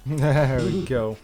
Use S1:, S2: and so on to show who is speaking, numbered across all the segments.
S1: There we go.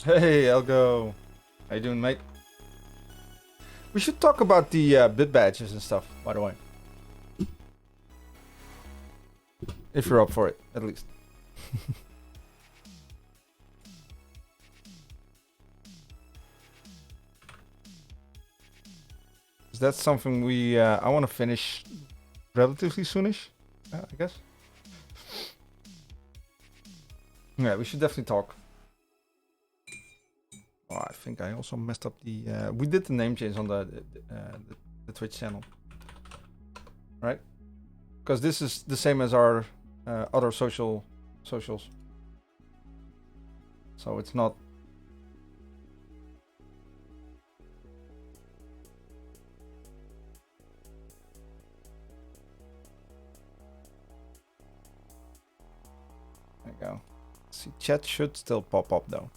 S1: Hey, Elgo. How you doing, mate? We should talk about the bit badges and stuff, by the way. If you're up for it, at least. That's something we I want to finish relatively soonish, I guess. Yeah, we should definitely talk. Oh, I think I also messed up the. We did the name change on the Twitch channel, right? Because this is the same as our other socials, so it's not. There you go. See, chat should still pop up though.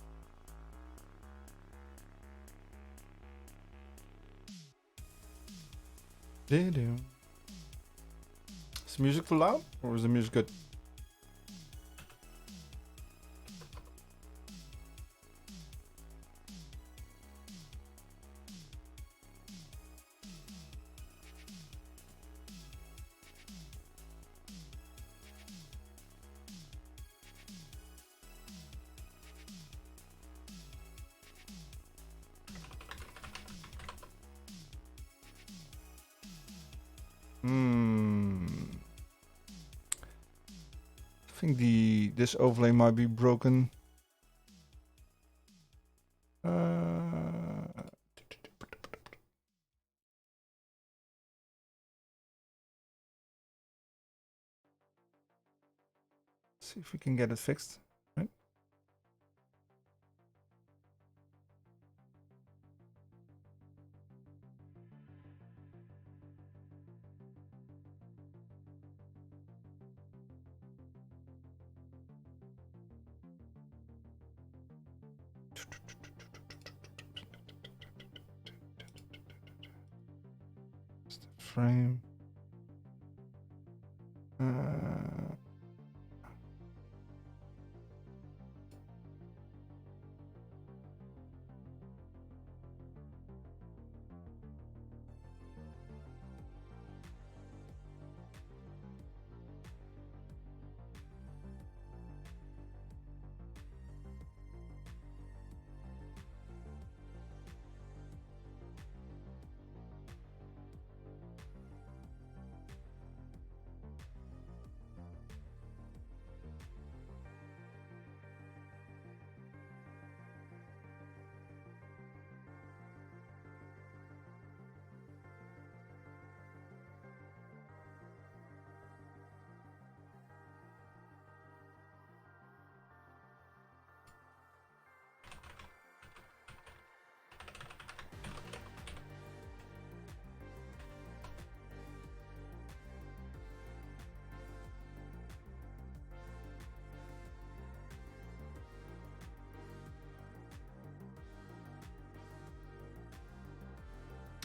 S1: Is the music too loud, or is the music good? I think this overlay might be broken. See if we can get it fixed. Right. Frame.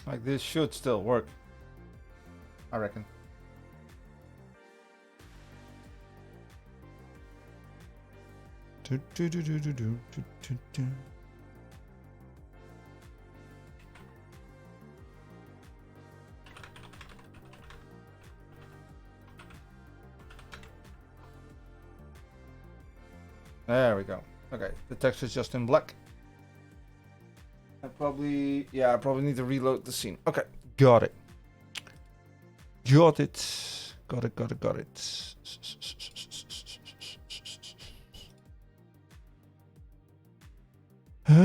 S1: Like this should still work, I reckon. There we go. Okay, the text is just in black. I probably need to reload the scene. Okay, got it. Got it. Got it. There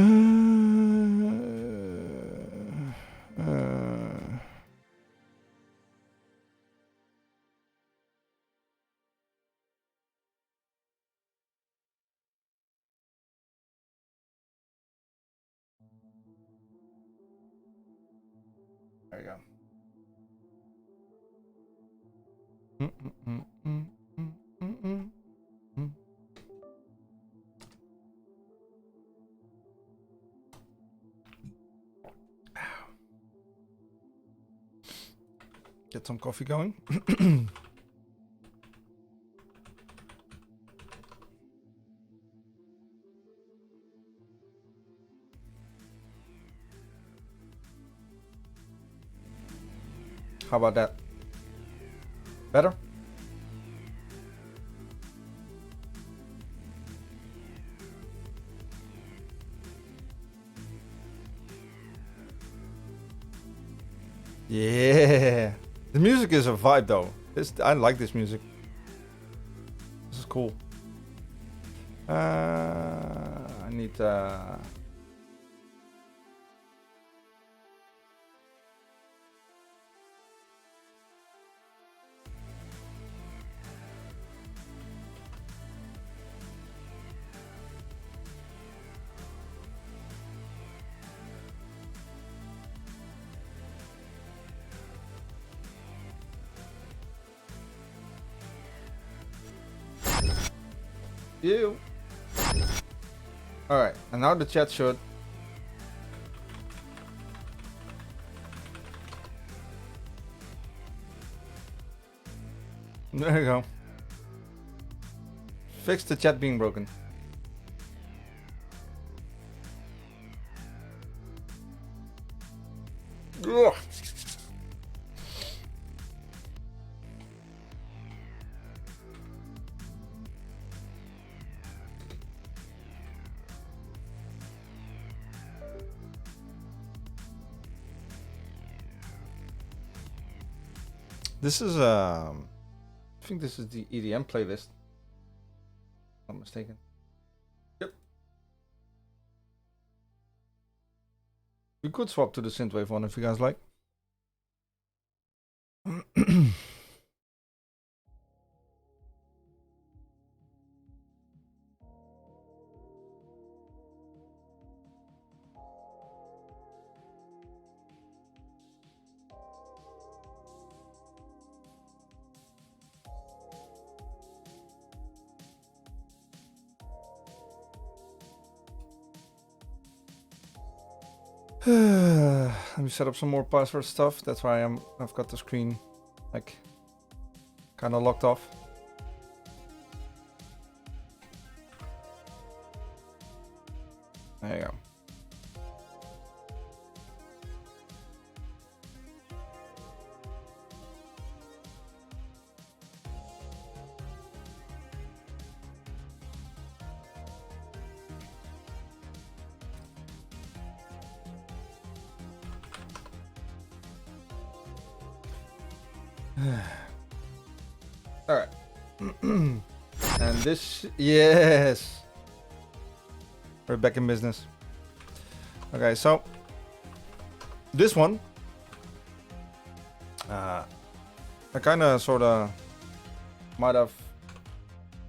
S1: you go. Mm, mm, mm, mm, mm, mm, mm. Get some coffee going. How about that? Better? Yeah. The music is a vibe though. I like this music. This is cool. I need you. Alright, and now the chat should. There you go. Fix the chat being broken. Ugh. This is I think this is the EDM playlist. If I'm not mistaken. Yep. We could swap to the synthwave one if you guys like. Let me set up some more password stuff. That's why I've got the screen like kind of locked off. There you go. All right. And this, yes. We're back in business. Okay, so this one, I kind of sort of might have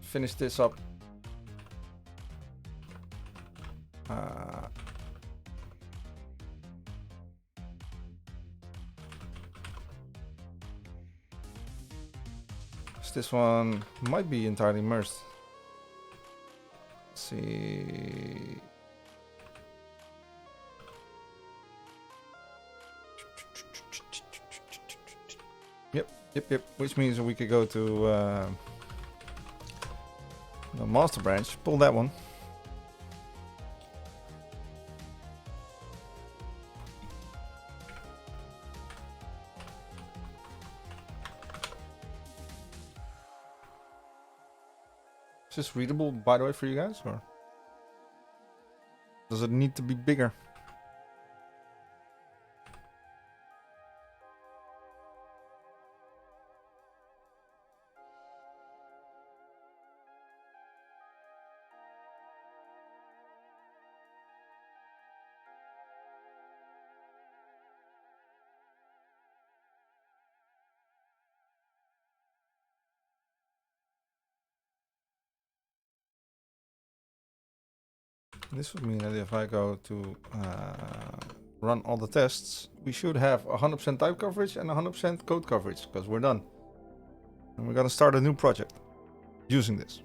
S1: finished this up. This one might be entirely immersed. Let's see. Yep. Which means we could go to the master branch, pull that one. Is this readable, by the way, for you guys, or does it need to be bigger? This would mean that if I go to run all the tests, we should have 100% type coverage and 100% code coverage, because we're done. And we're gonna start a new project using this.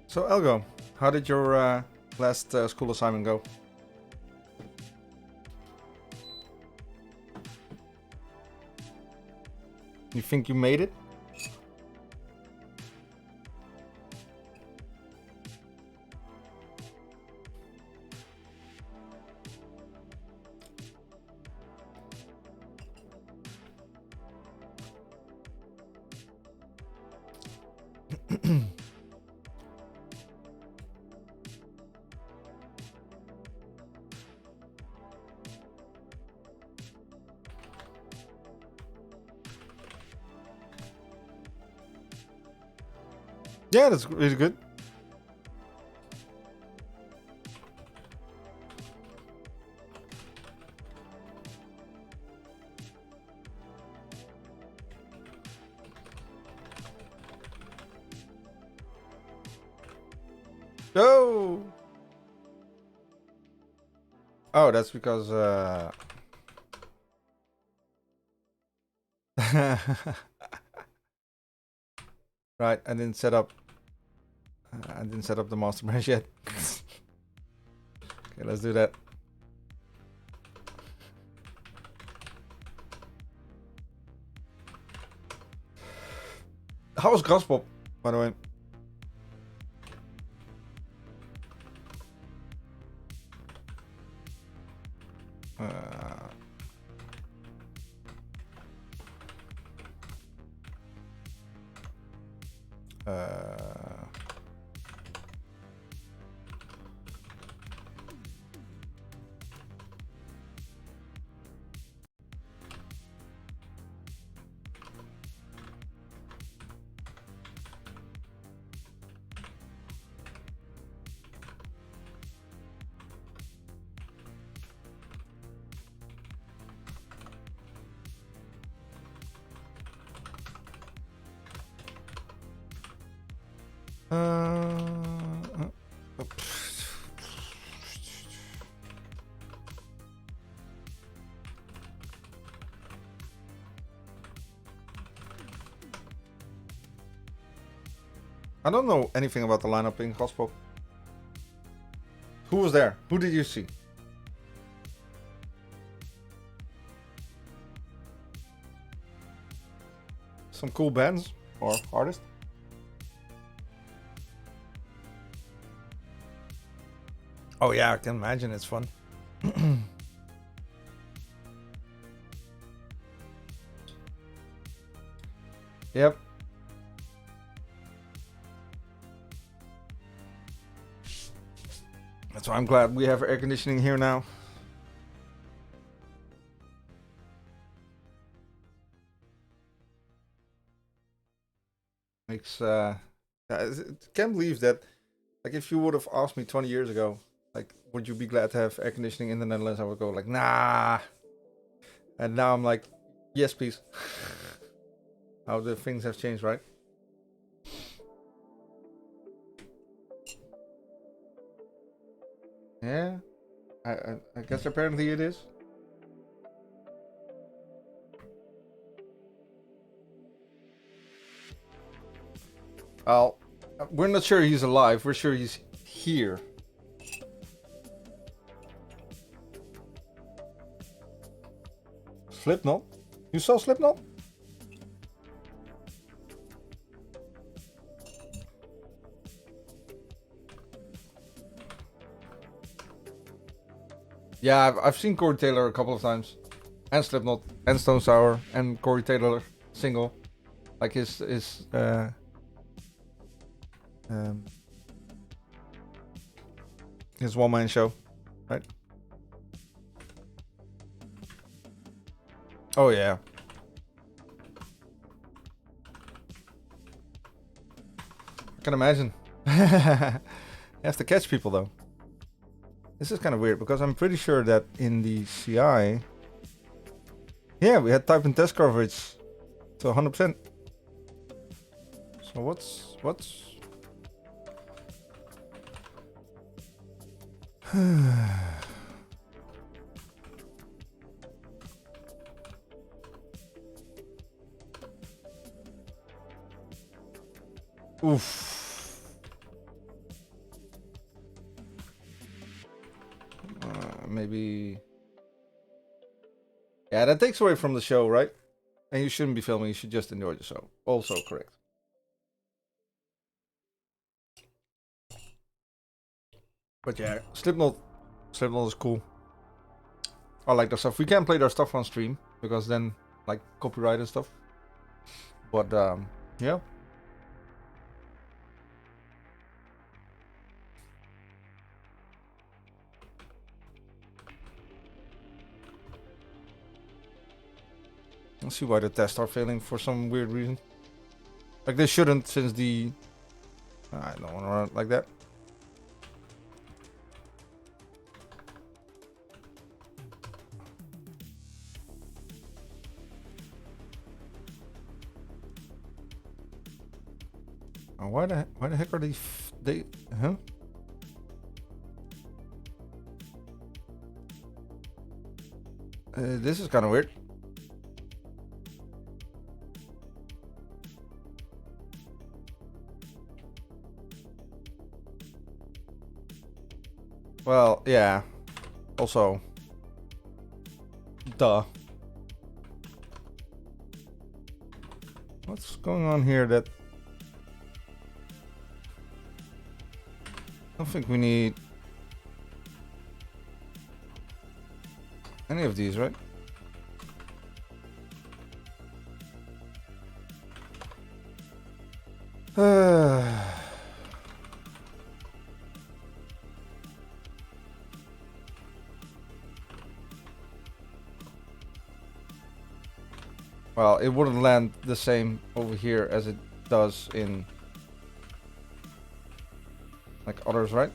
S1: So Ergo, how did your last school assignment go? You think you made it? Yeah, that's really good. Go! Oh, that's because right, I didn't set up the master branch yet. Okay, let's do that. How was Graspop, by the way? I don't know anything about the lineup in Graspop. Who was there? Who did you see? Some cool bands or artists? Oh yeah, I can imagine it's fun. Yep. That's why I'm glad we have air conditioning here now. Makes I can't believe that. Like, if you would have asked me 20 years ago, like, would you be glad to have air conditioning in the Netherlands? I would go like, nah. And now I'm like, yes, please. How the things have changed, right? Yeah, I guess apparently it is. Well, we're not sure he's alive. We're sure he's here. Slipknot? You saw Slipknot? Yeah, I've seen Corey Taylor a couple of times, and Slipknot, and Stone Sour, and Corey Taylor single, like his His one-man show, right? Oh yeah. I can imagine. You have to catch people though. This is kind of weird because I'm pretty sure that in the CI, yeah, we had type and test coverage to 100%. So what's oof. Maybe. Yeah, that takes away from the show, right? And you shouldn't be filming, you should just enjoy the show. Also correct. But yeah, Slipknot is cool. I like their stuff. We can't play their stuff on stream because then, like, copyright and stuff. But yeah. Let's see why the tests are failing for some weird reason. Like they shouldn't, since the I don't want to run it like that. Oh, why the heck are they huh? This is kind of weird. Well, yeah. Also, duh. What's going on here that I don't think we need any of these, right? Well, it wouldn't land the same over here as it does in like others, right?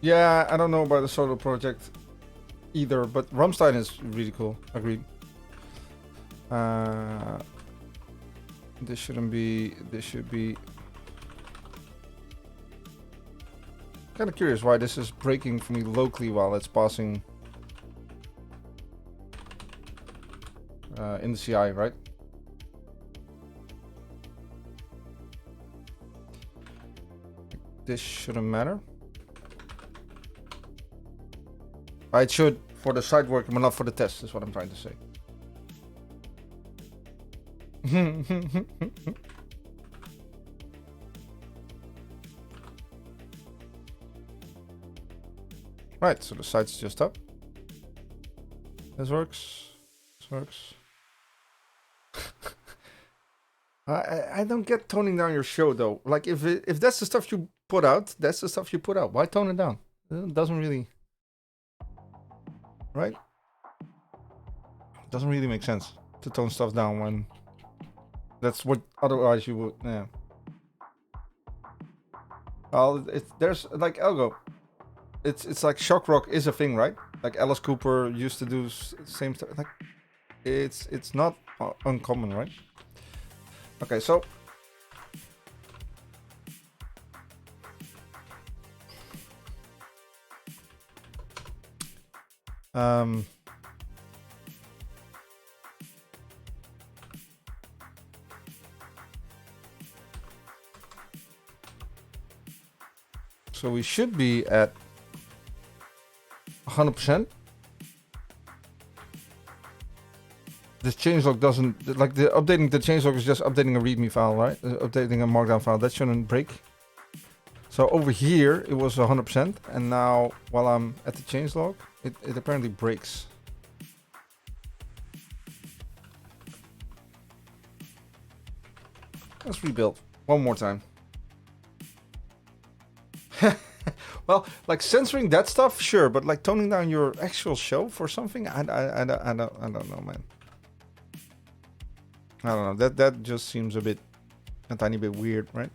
S1: Yeah, I don't know about the solo project either, but Rammstein is really cool. Agreed. This shouldn't be. This should be. Kind of curious why this is breaking for me locally while it's passing in the CI, right? This shouldn't matter. It should for the site work, but not for the test, is what I'm trying to say. Right, so the site's just up. This works. This works. I don't get toning down your show though. Like if that's the stuff you put out, that's the stuff you put out. Why tone it down? It doesn't really, right? Doesn't really make sense to tone stuff down when that's what otherwise you would. Yeah. Well, there's like Ergo. It's like shock rock is a thing, right? Like Alice Cooper used to do same stuff. Like it's not uncommon, right? Okay, so So we should be at 100%. This changelog doesn't, like the updating the changelog is just updating a readme file, right? Updating a markdown file, that shouldn't break. So over here it was 100%, and now while I'm at the changelog, it apparently breaks. Let's rebuild one more time. Well, like censoring that stuff, sure, but like toning down your actual show for something, I don't know, man. I don't know. That just seems a tiny bit weird, right?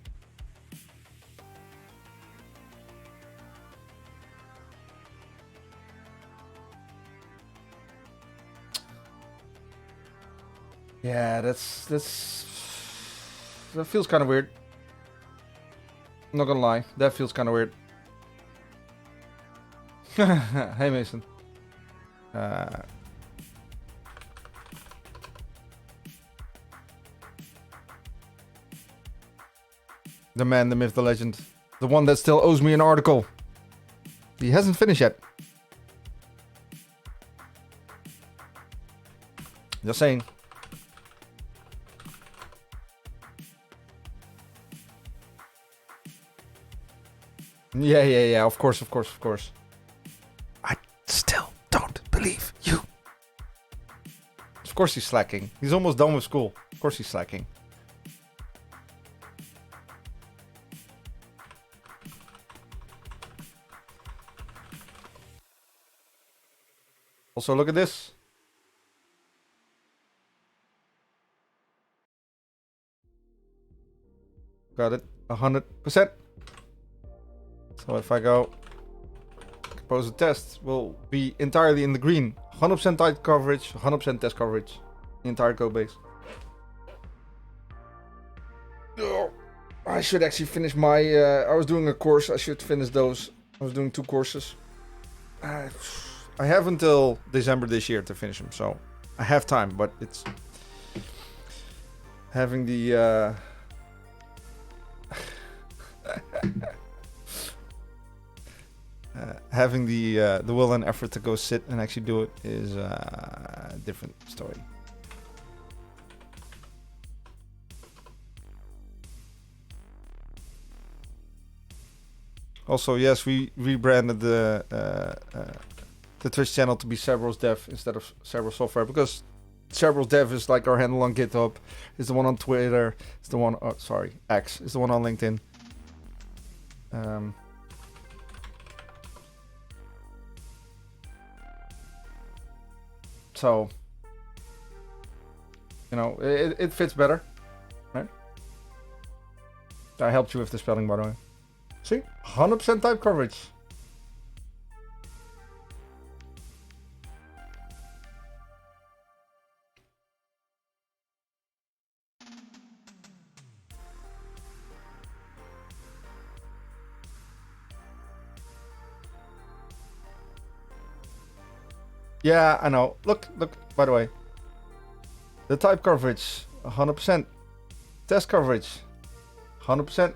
S1: Yeah, that feels kind of weird. I'm not gonna lie, that feels kind of weird. Hey, Mason. The man, the myth, the legend. The one that still owes me an article. He hasn't finished yet. Just saying. Yeah, of course. I still don't believe you. Of course he's slacking. He's almost done with school. Of course he's slacking. Also, look at this. Got it 100%. So if I go compose a test, will be entirely in the green. 100% type coverage, 100% test coverage. The entire code base. Oh, I should actually finish my... I was doing a course, I should finish those. I was doing 2 courses. I have until December this year to finish them, so I have time, but it's... Having the... having the will and effort to go sit and actually do it is a different story. Also, yes, we rebranded the Twitch channel to be Cerberos Dev instead of Cerberos Software, because Cerberos Dev is like our handle on GitHub, is the one on Twitter, is the one, X is the one on LinkedIn. So, you know, it fits better, right? I helped you with the spelling, by the way. See? 100% type coverage. Yeah, I know. Look, by the way. The type coverage, 100%. Test coverage, 100%.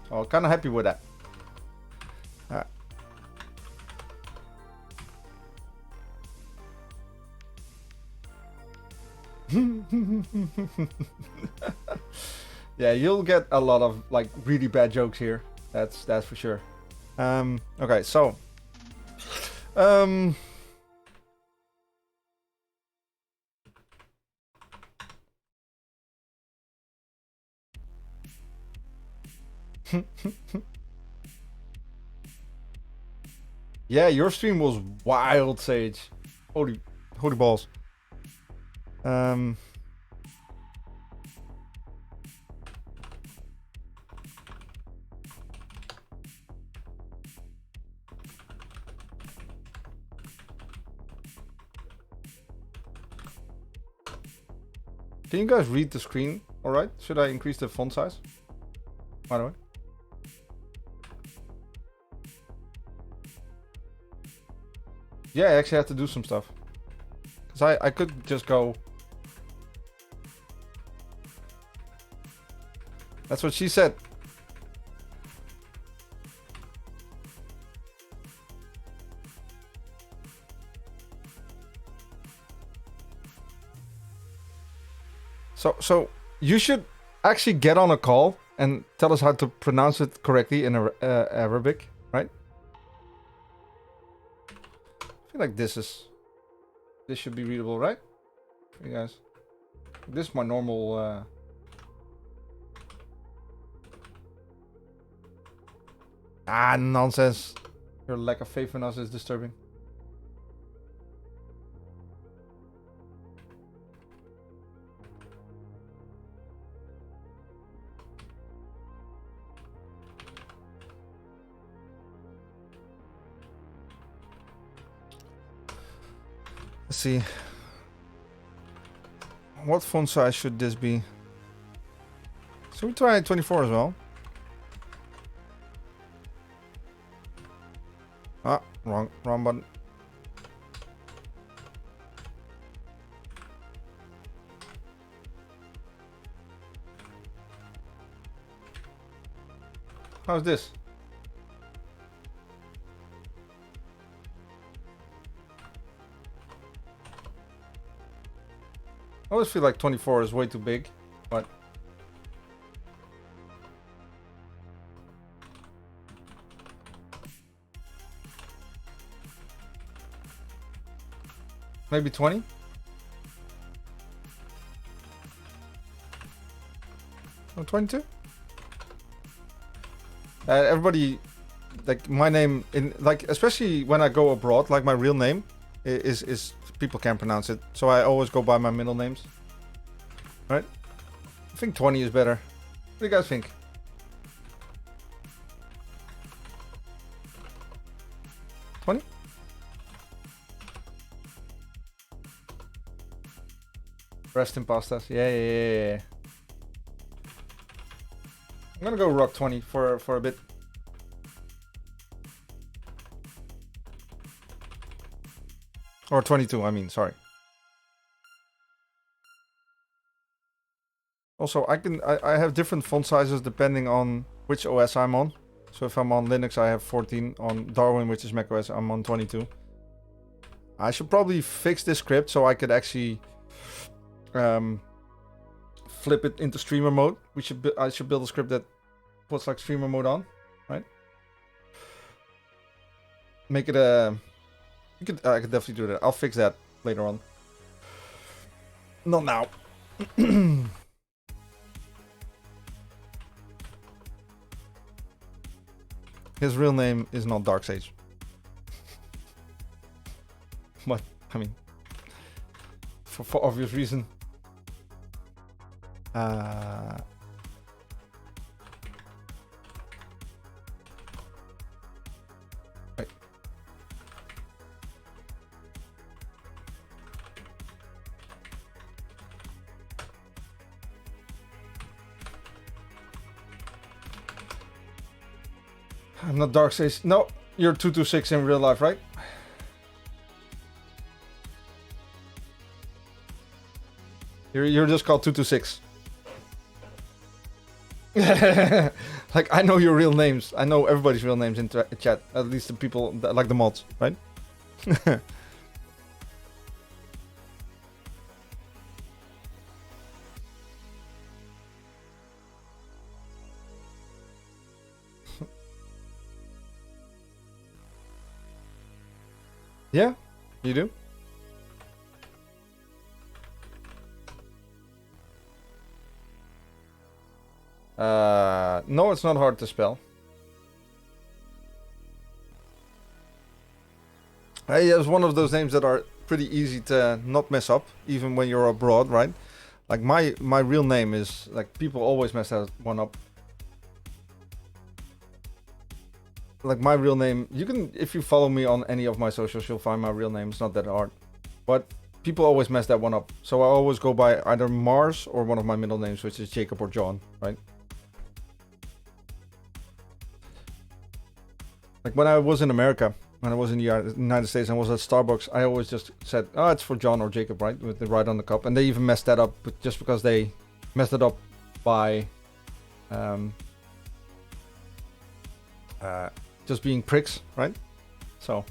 S1: So I'm kind of happy with that. Yeah, you'll get a lot of like really bad jokes here. That's for sure. Okay, so yeah, your stream was wild, Sage. Holy balls. Can you guys read the screen? All right. Should I increase the font size? By the way. Yeah, I actually had to do some stuff. Because I could just go... That's what she said. So you should actually get on a call and tell us how to pronounce it correctly in Arabic, right? I feel like this should be readable, right? For you guys. This is my normal nonsense. Your lack of faith in us is disturbing. Let's see. What font size should this be? So we try 24 as well. Ah, wrong button. How's this? I always feel like 24 is way too big, but maybe 20? Oh, 22? Everybody, like my name, especially when I go abroad, like my real name is people can't pronounce it, so I always go by my middle names. Right? I think 20 is better. What do you guys think? $20? Rest in pastas. Yeah. I'm gonna go rock 20 for a bit. Or 22, I mean, sorry. Also, I have different font sizes depending on which OS I'm on. So if I'm on Linux, I have 14. On Darwin, which is macOS, I'm on 22. I should probably fix this script so I could actually flip it into streamer mode. I should build a script that puts like streamer mode on, right? Make it a... I could definitely do that. I'll fix that later on. Not now. His real name is not Darksage. But, I mean, for obvious reason. Right. I'm not Darksage. No, you're 226 in real life, right? You're just called 226. Like, I know your real names. I know everybody's real names in chat. At least the people that like the mods, right? Yeah, you do. No, it's not hard to spell. It's one of those names that are pretty easy to not mess up, even when you're abroad, right? Like my real name is, like, people always mess that one up. Like my real name, you can, if you follow me on any of my socials, you'll find my real name. It's not that hard, but people always mess that one up. So I always go by either Mars or one of my middle names, which is Jacob or John, right? Like when I was in America, when I was in the United States and was at Starbucks, I always just said, oh, it's for John or Jacob, right? With the right on the cup. And they even messed that up just because they messed it up by just being pricks, right? So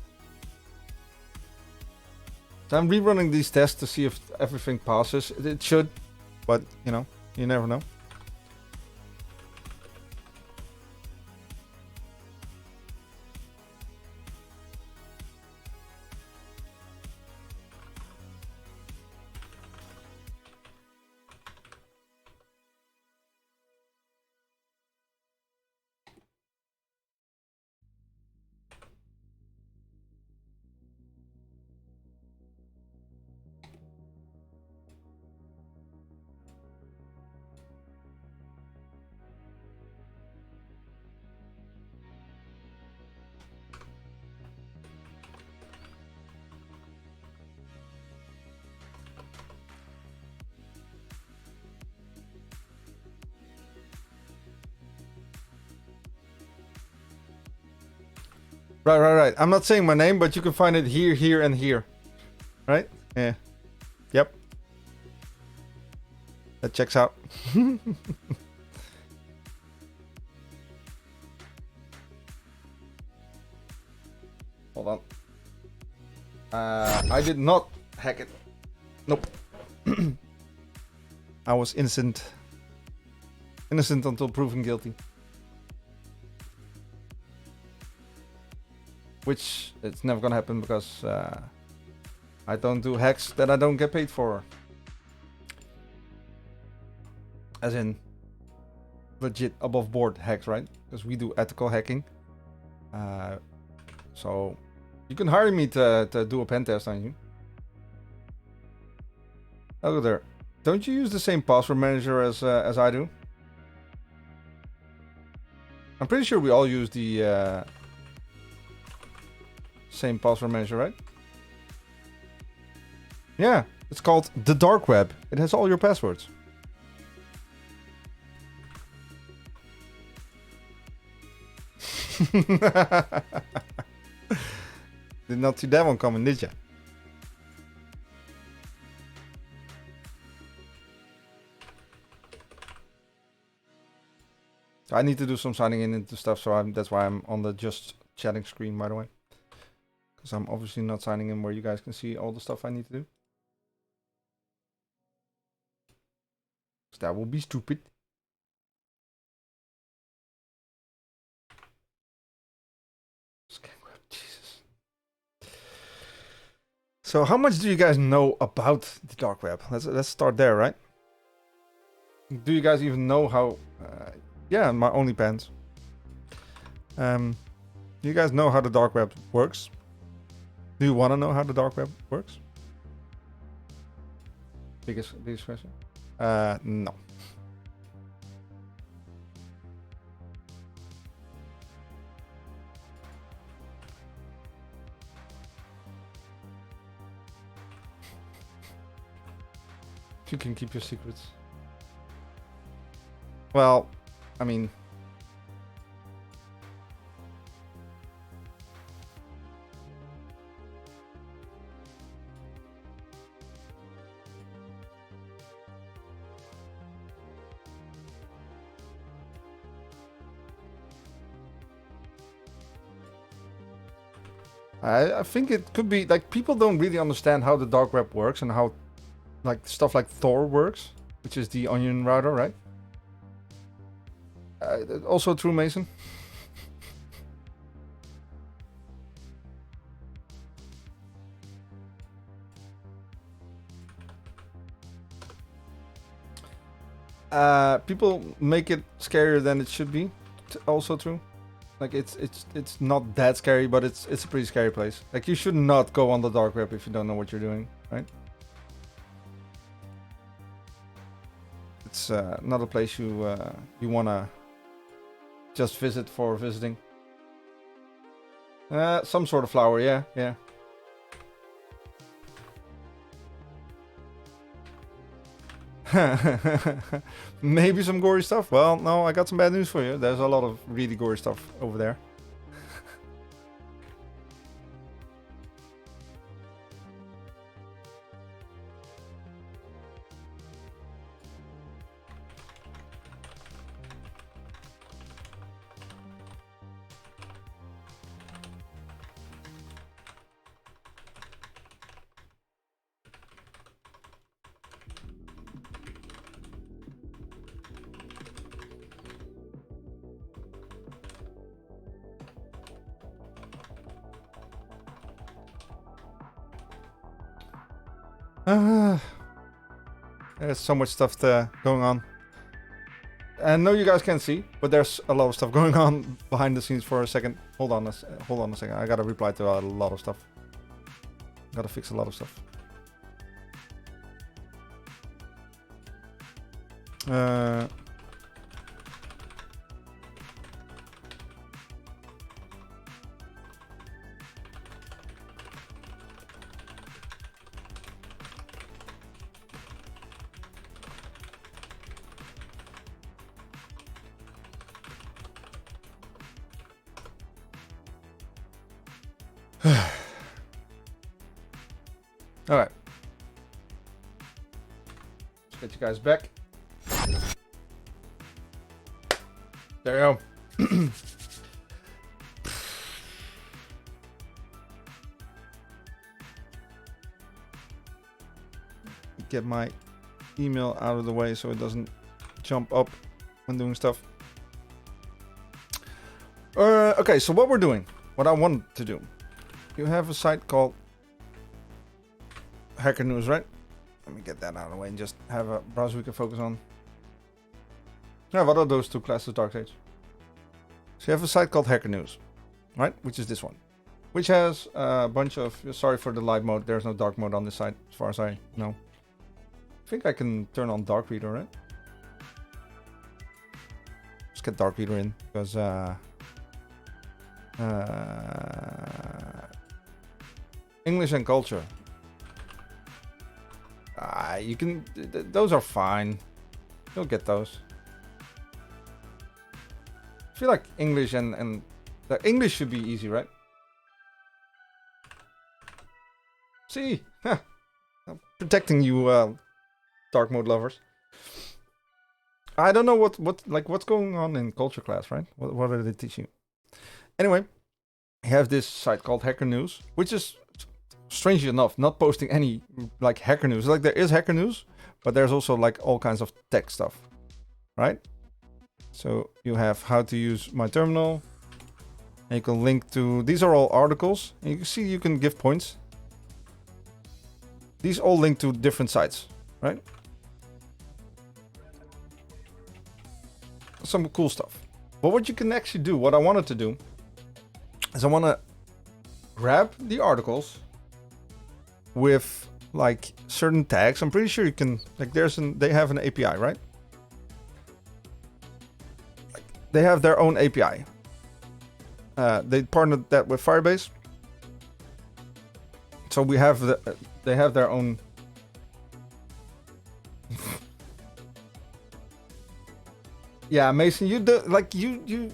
S1: I'm rerunning these tests to see if everything passes. It should, but you know, you never know. Right. I'm not saying my name, but you can find it here, here, and here. Right? Yeah. Yep. That checks out. Hold on. I did not hack it. Nope. I was innocent. Innocent until proven guilty. Which it's never gonna happen because I don't do hacks that I don't get paid for. As in legit above board hacks, right? Because we do ethical hacking. So you can hire me to do a pen test on you. Hello there. Don't you use the same password manager as I do? I'm pretty sure we all use the same password manager, right? Yeah, it's called the dark web. It has all your passwords. Did not see that one coming, did ya? I need to do some signing in into stuff, so that's why I'm on the just chatting screen, by the way. Because I'm obviously not signing in where you guys can see all the stuff I need to do. So that will be stupid. Jesus. So how much do you guys know about the dark web? Let's start there, right? Do you guys even know how... yeah, my OnlyPants. Do you guys know how the dark web works? Do you want to know how the dark web works? Biggest question? No. You can keep your secrets. Well, I mean... I think it could be like people don't really understand how the dark web works and how like stuff like Tor works, which is the onion router, right? Also true, Mason. People make it scarier than it should be. Also true. Like it's not that scary, but it's a pretty scary place. Like you should not go on the dark web if you don't know what you're doing, right? It's not a place you wanna just visit for visiting. Some sort of flower, yeah. Maybe some gory stuff. Well, no, I got some bad news for you. There's a lot of really gory stuff over there. There's so much stuff going on. And no, you guys can't see, but there's a lot of stuff going on behind the scenes for a second. Hold on a second. I gotta reply to a lot of stuff. Gotta fix a lot of stuff. All right. Let's get you guys back. There you go. Get my email out of the way so it doesn't jump up when doing stuff. Okay, so what we're doing, what I want to do. You have a site called Hacker News, right? Let me get that out of the way and just have a browser we can focus on. Yeah, what are those two classes, Dark Age? So you have a site called Hacker News, right? Which is this one. Which has a bunch of... Sorry for the light mode. There's no dark mode on this site, as far as I know. I think I can turn on Dark Reader, right? Let's get Dark Reader in, because... English and culture. You can... those are fine. You'll get those. I feel like English and the English should be easy, right? See? Huh. I'm protecting you, dark mode lovers. I don't know what's going on in culture class, right? What are they teaching you? Anyway, I have this site called Hacker News, which is strangely enough not posting any like hacker news. Like there is hacker news, but there's also like all kinds of tech stuff, right? So you have how to use my terminal, and you can link to, these are all articles, and you can see you can give points. These all link to different sites, right? Some cool stuff. But what you can actually do, what I wanted to do, is I want to grab the articles with like certain tags. I'm pretty sure you can, like they have an API, right? Like they have their own API. They partnered that with Firebase. So we have they have their own. Yeah, Mason, you do like you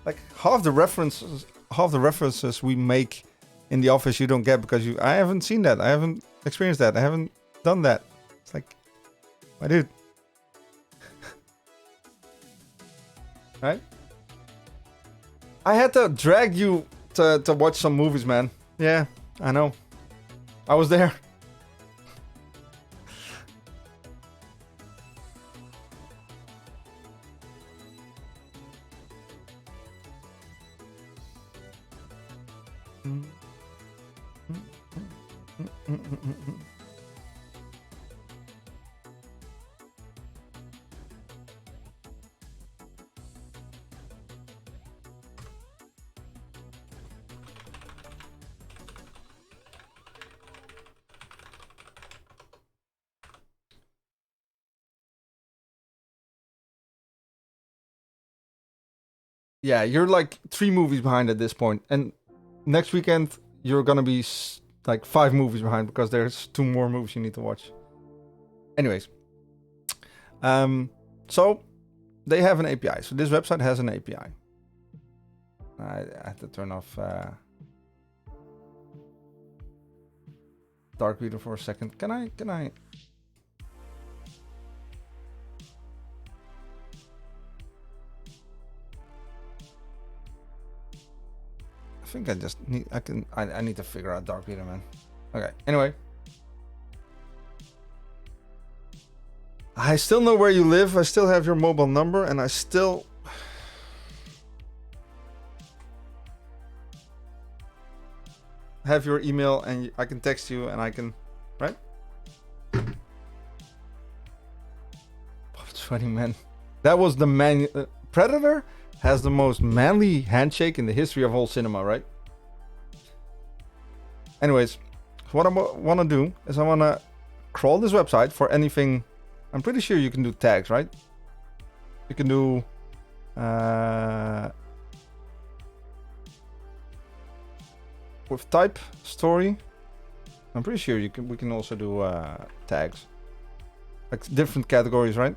S1: like half the references we make in the office you don't get because I haven't seen that. I haven't experienced that. I haven't done that. It's like, my dude. Right? I had to drag you to watch some movies, man. Yeah, I know. I was there. Yeah, you're like 3 movies behind at this point, and next weekend you're gonna be like 5 movies behind because there's 2 more movies you need to watch. Anyways, so they have an API. So this website has an API. I have to turn off Dark Reader for a second. Can I? I think I just need, I need to figure out Dark Reader, man. Okay, anyway. I still know where you live, I still have your mobile number, and I still... have your email and I can text you and I can, right? Sweating man. That was the man. Predator has the most manly handshake in the history of all cinema, right? Anyways, what I want to do is I want to crawl this website for anything. I'm pretty sure you can do tags, right? You can do with type story. I'm pretty sure we can also do tags, like different categories, right?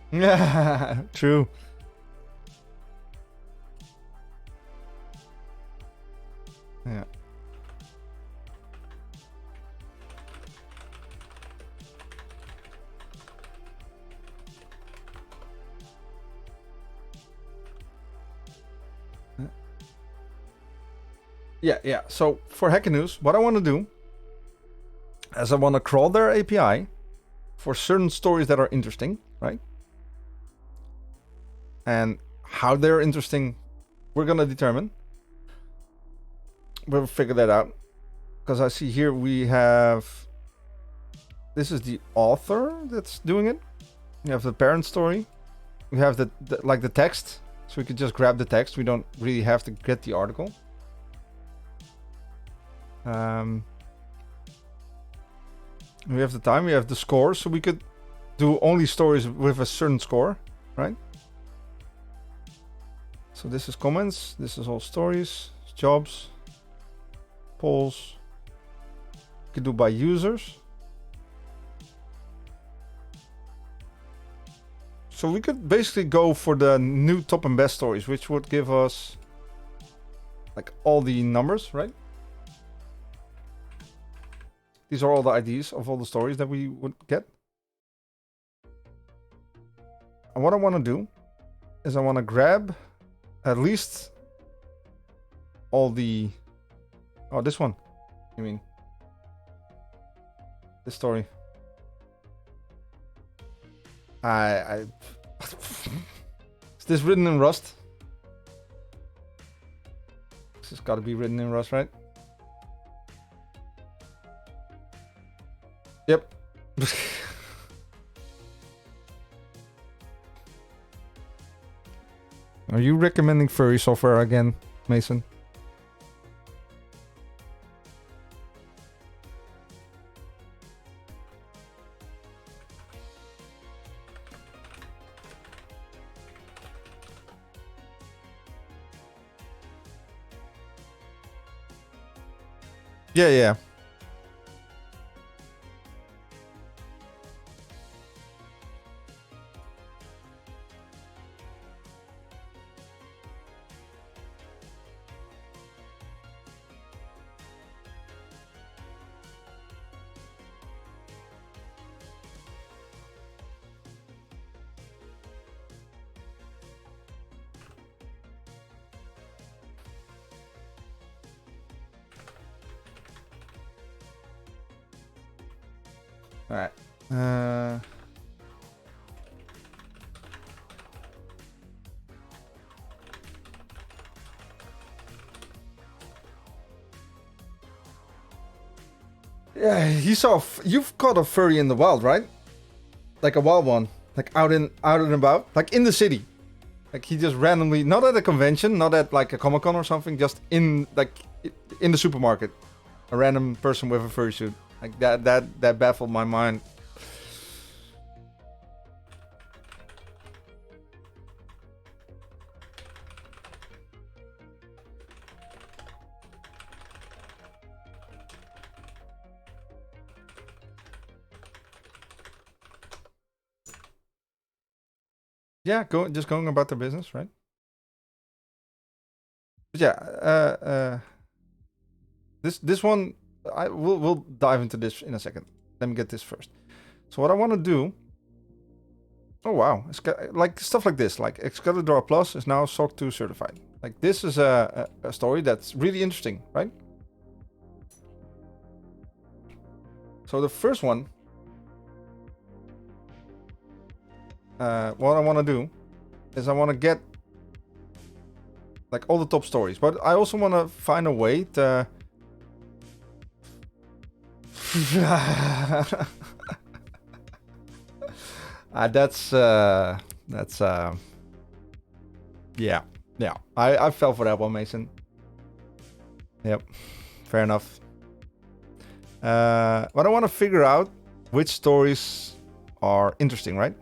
S1: Yeah, true. Yeah. Yeah. So for Hacker News, what I want to do is I want to crawl their API for certain stories that are interesting, right? And how they're interesting, we're gonna determine. We'll figure that out. Because I see here we have... This is the author that's doing it. We have the parent story. We have the like the text. So we could just grab the text. We don't really have to get the article. We have the time. We have the score. So we could do only stories with a certain score, right? So this is comments. This is all stories, jobs, polls. You could do by users. So we could basically go for the new top and best stories, which would give us like all the numbers, right? These are all the IDs of all the stories that we would get. And what I want to do is I want to grab at least all the... Oh, this one. You mean? This story. Is this written in Rust? This has got to be written in Rust, right? Yep. Are you recommending furry software again, Mason? Yeah. All right. Yeah, you've caught a furry in the wild, right? Like a wild one, like out and about, like in the city. Like he just randomly, not at a convention, not at like a Comic-Con or something, just in the supermarket, a random person with a furry suit. Like that baffled my mind. Yeah, just going about their business, right? But yeah, this one, we'll dive into this in a second. Let me get this first. So what I want to do... Oh wow, like stuff like this, like Excalibur Plus is now SOC 2 certified. Like this is a story that's really interesting, right? So the first one, what I want to do is I want to get like all the top stories. But I also want to find a way to. That's yeah. I fell for that one, Mason. Yep, fair enough. But I want to figure out which stories are interesting, right?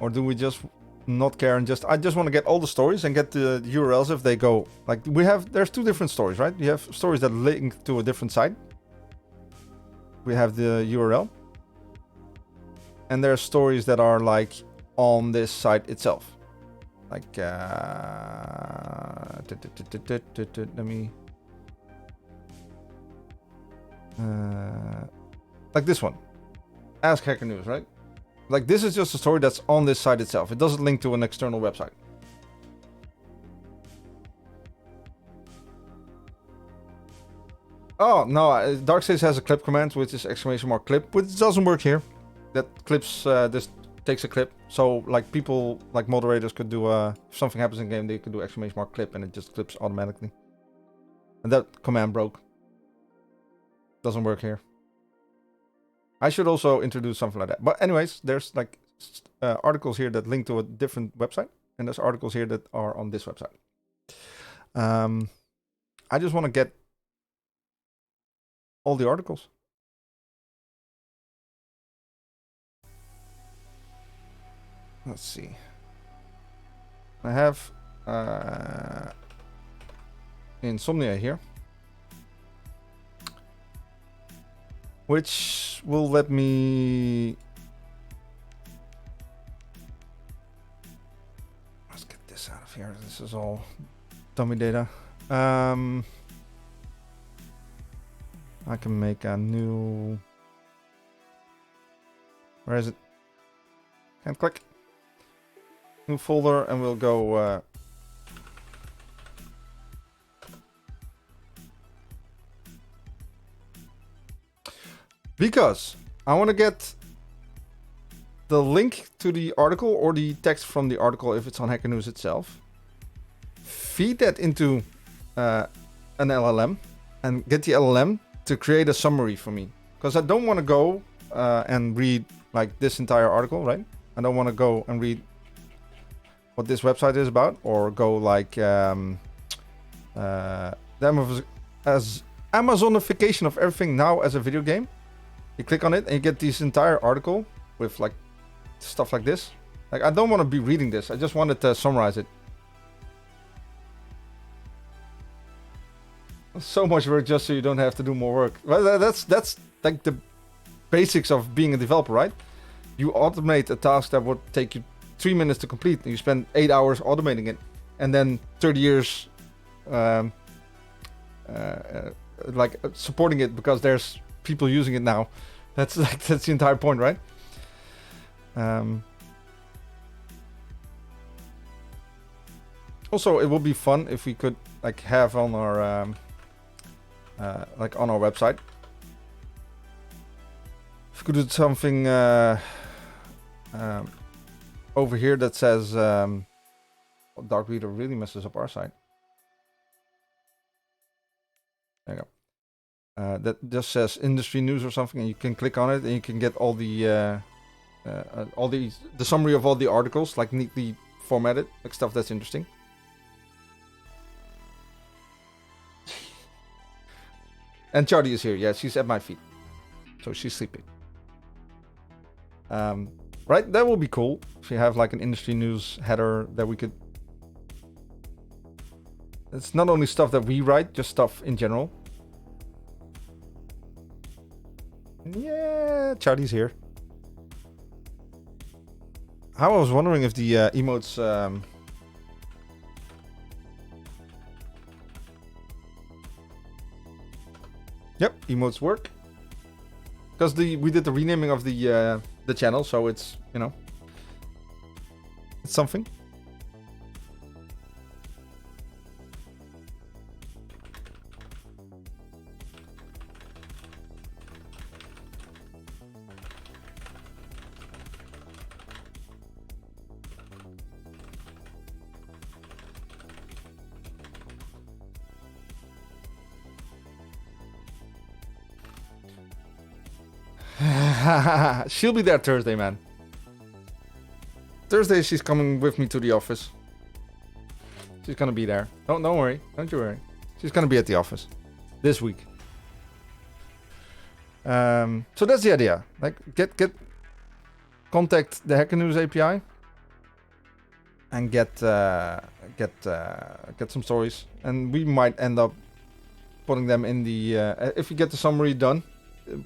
S1: Or do we just not care and I just want to get all the stories and get the URLs if they go, like there's two different stories, right? You have stories that link to a different site. We have the URL. And there are stories that are like on this site itself. Like, let me, like this one. Ask Hacker News, right? Like this is just a story that's on this site itself. It doesn't link to an external website. Oh, no, Darksays has a clip command, which is !clip, which doesn't work here. That clips, this takes a clip. So, like, people, like moderators could do, if something happens in game, they could do !clip, and it just clips automatically. And that command broke. Doesn't work here. I should also introduce something like that. But anyways, there's, like, articles here that link to a different website. And there's articles here that are on this website. I just want to get all the articles. Let's see. I have Insomnia here, which will let me. Let's get this out of here. This is all dummy data. I can make a new. Where is it? Can't click. New folder, and we'll go. Because I want to get the link to the article or the text from the article if it's on Hacker News itself. Feed that into an LLM and get the LLM to create a summary for me. Because I don't want to go and read like this entire article, right? I don't want to go and read what this website is about, or go like as Amazonification of everything now as a video game. You click on it and you get this entire article with like stuff like this. Like I don't want to be reading this. I just wanted to summarize it. So much work just so you don't have to do more work. Well, that's like the basics of being a developer, right? You automate a task that would take you 3 minutes to complete, and you spend 8 hours automating it, and then 30 years like supporting it because there's people using it now. That's the entire point, right? Also, it would be fun if we could like have on our like on our website. If we could do something over here that says Dark Reader really messes up our site. There you go. That just says industry news or something, and you can click on it and you can get all the summary of all the articles, like neatly formatted, like stuff that's interesting. And Charlie is here. Yeah, she's at my feet, so she's sleeping. Right, that will be cool if you have like an industry news header that we could. It's not only stuff that we write, just stuff in general. Yeah, Charlie's here. I was wondering if the emotes. Yep, emotes work. Because we did the renaming of the channel, so it's, you know, it's something. She'll be there Thursday, man. Thursday, she's coming with me to the office. She's gonna be there. Don't worry. Don't you worry. She's gonna be at the office this week. So that's the idea. Like, contact the Hacker News API and get some stories, and we might end up putting them in the if we get the summary done,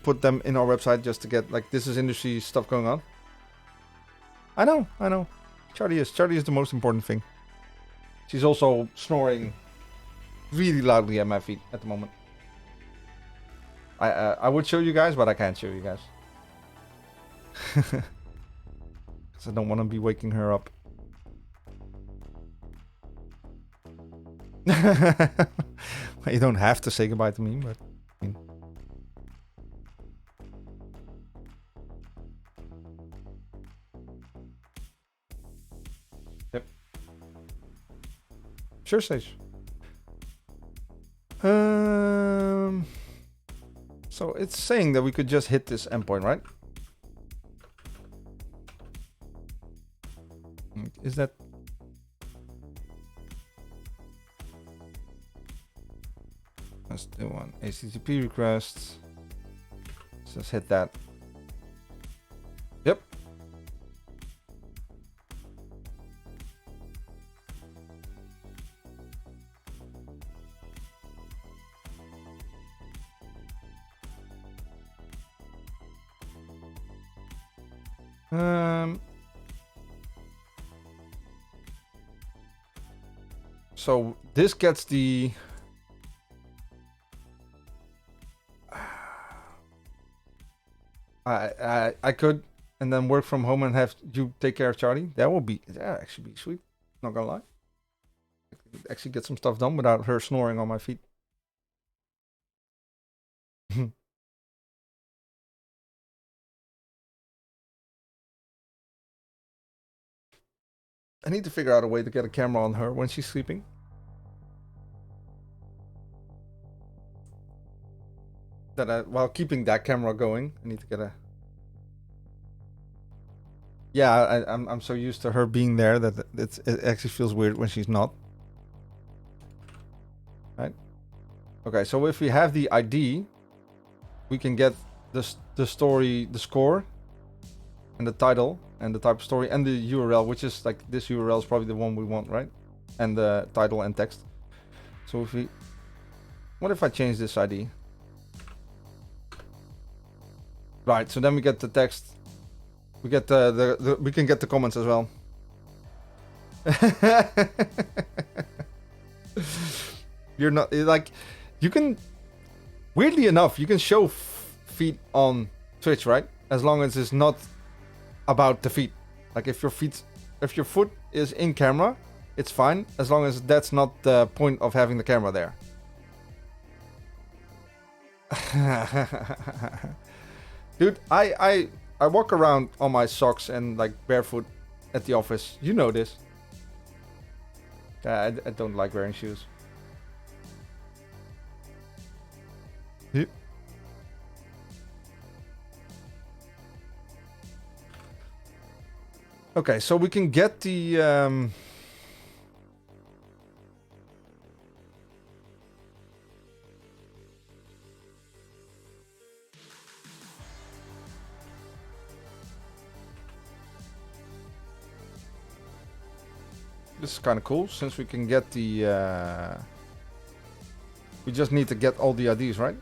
S1: put them in our website just to get like this is industry stuff going on. I know. Charlie is the most important thing. She's also snoring really loudly at my feet at the moment. I would show you guys, but I can't show you guys. Because I don't want to be waking her up. You don't have to say goodbye to me, but... I mean. Yep. Sure, Sage. So it's saying that we could just hit this endpoint, right? Is that... Let's do one. HTTP request. Let's just hit that. Yep. So this gets the I could and then work from home and have you take care of Charlie. That would be actually be sweet. Not gonna lie. Actually get some stuff done without her snoring on my feet. I need to figure out a way to get a camera on her when she's sleeping. While keeping that camera going, I need to get a... Yeah, I'm so used to her being there that it actually feels weird when she's not. Right? Okay, so if we have the ID, we can get the story, the score, and the title, and the type of story, and the URL, which is like this URL is probably the one we want, right? And the title and text. So if we... What if I change this ID? Right, so then we get the text. We get we can get the comments as well. You're not like you can. Weirdly enough, you can show feet on Twitch, right? As long as it's not about the feet. Like if your foot is in camera, it's fine. As long as that's not the point of having the camera there. Dude, I walk around on my socks and like barefoot at the office. You know this. I don't like wearing shoes. Yep. Okay, so we can get the... This is kind of cool, since we can get the... We just need to get all the IDs, right?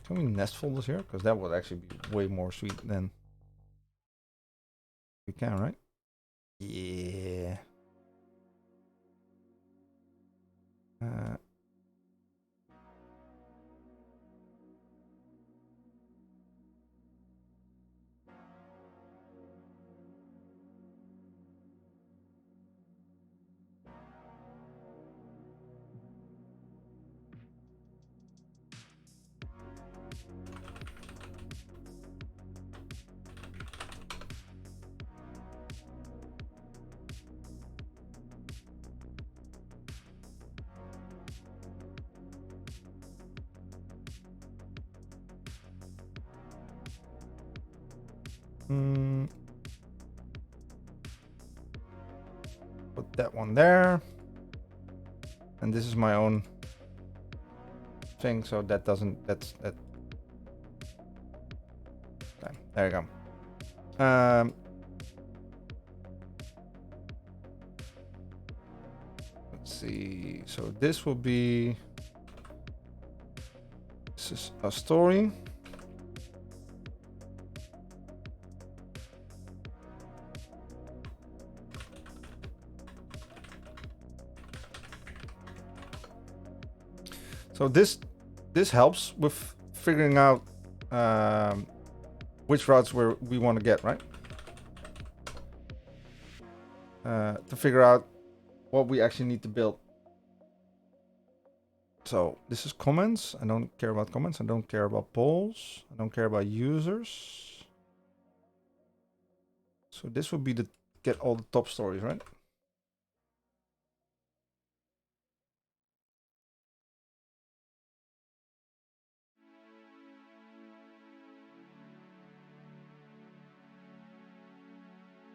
S1: Can we nest folders here? Because that would actually be way more sweet than... We can, right? Yeah. Put that one there. And this is my own thing, so that doesn't, that's that. Okay, there you go. Let's see. So this will be, this is a story. So this helps with figuring out which routes we want to get, right? To figure out what we actually need to build. So this is comments. I don't care about comments. I don't care about polls. I don't care about users. So this would be the get all the top stories, right?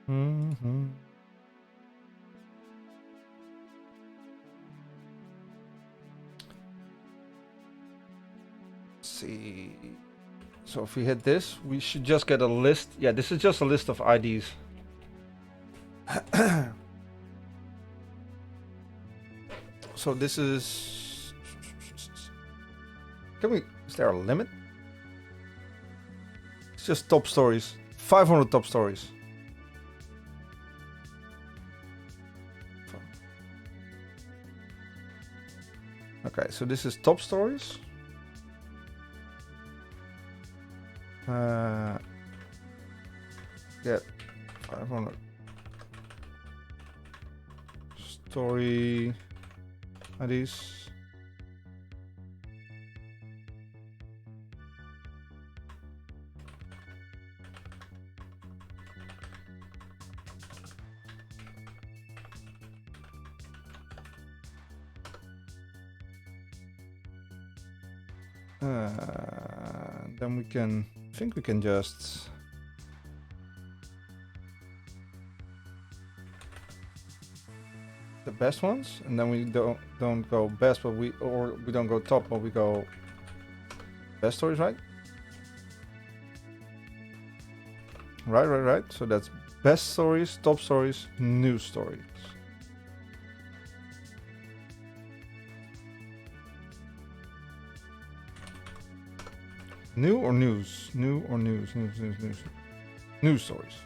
S1: Mm-hmm. Let's see. So if we hit this, we should just get a list. Yeah, this is just a list of IDs. So this is. Is there a limit? It's just top stories. 500 top stories. Okay, so this is top stories. Get 500 story IDs. Then we can, I think we can just the best ones, and then we don't go best, but we don't go top, but we go best stories, right? Right. So that's best stories, top stories, news stories. New or news? New or news? News. News stories.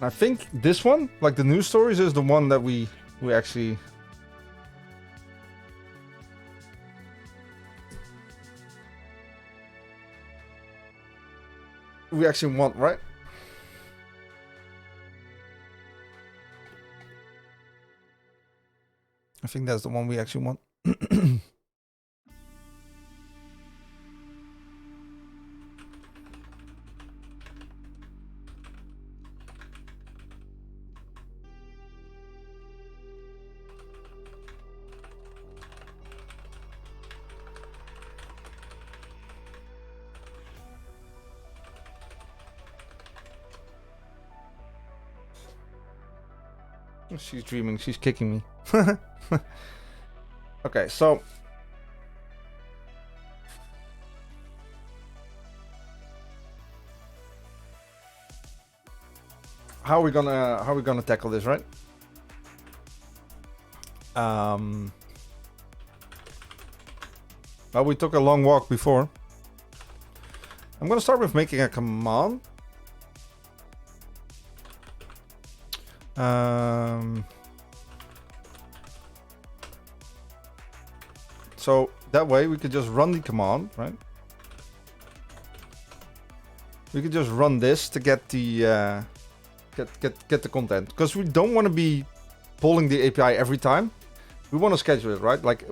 S1: I think this one, like the news stories, is the one that we actually want, right? I think that's the one we actually want. She's dreaming. She's kicking me. Okay, so how are we gonna tackle this, right? Well, we took a long walk before. I'm gonna start with making a command. So that way we could just run the command, right? We could just run this to get the get the content, because we don't want to be pulling the API every time. We want to schedule it, right? Like,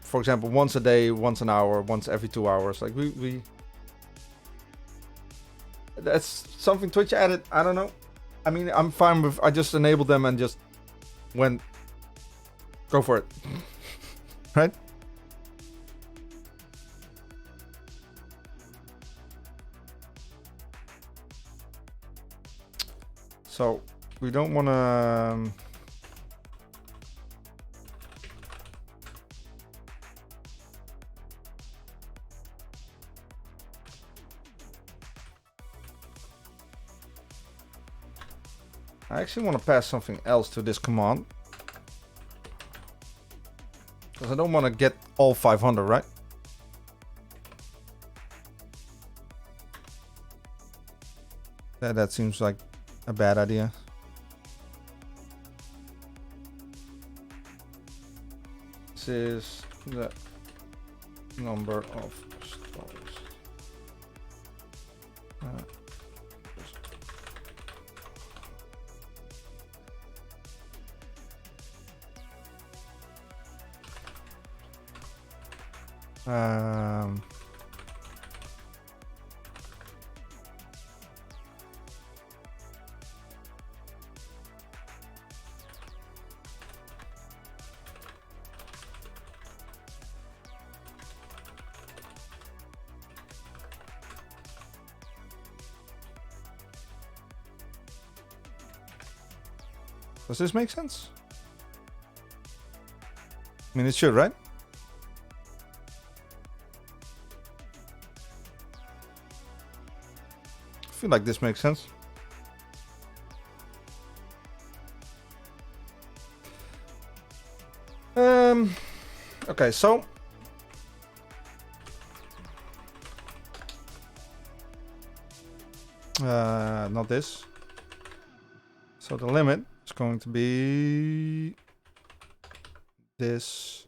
S1: for example, once a day, once an hour, once every 2 hours. Like we that's something Twitch added. I don't know. I mean, I'm fine with. I just enabled them and just went. Go for it, right? So we don't want to. I actually want to pass something else to this command. Because I don't want to get all 500, right? That seems like a bad idea. This is the number of stories. Does this make sense? I mean, it should, right? I feel like this makes sense. Okay, so not this. So the limit is going to be this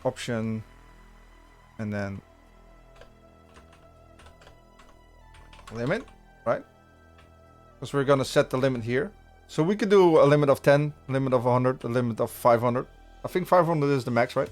S1: option, and then limit, right? Because we're gonna set the limit here. So we could do a limit of 10, a limit of 100, a limit of 500. I think 500 is the max, right?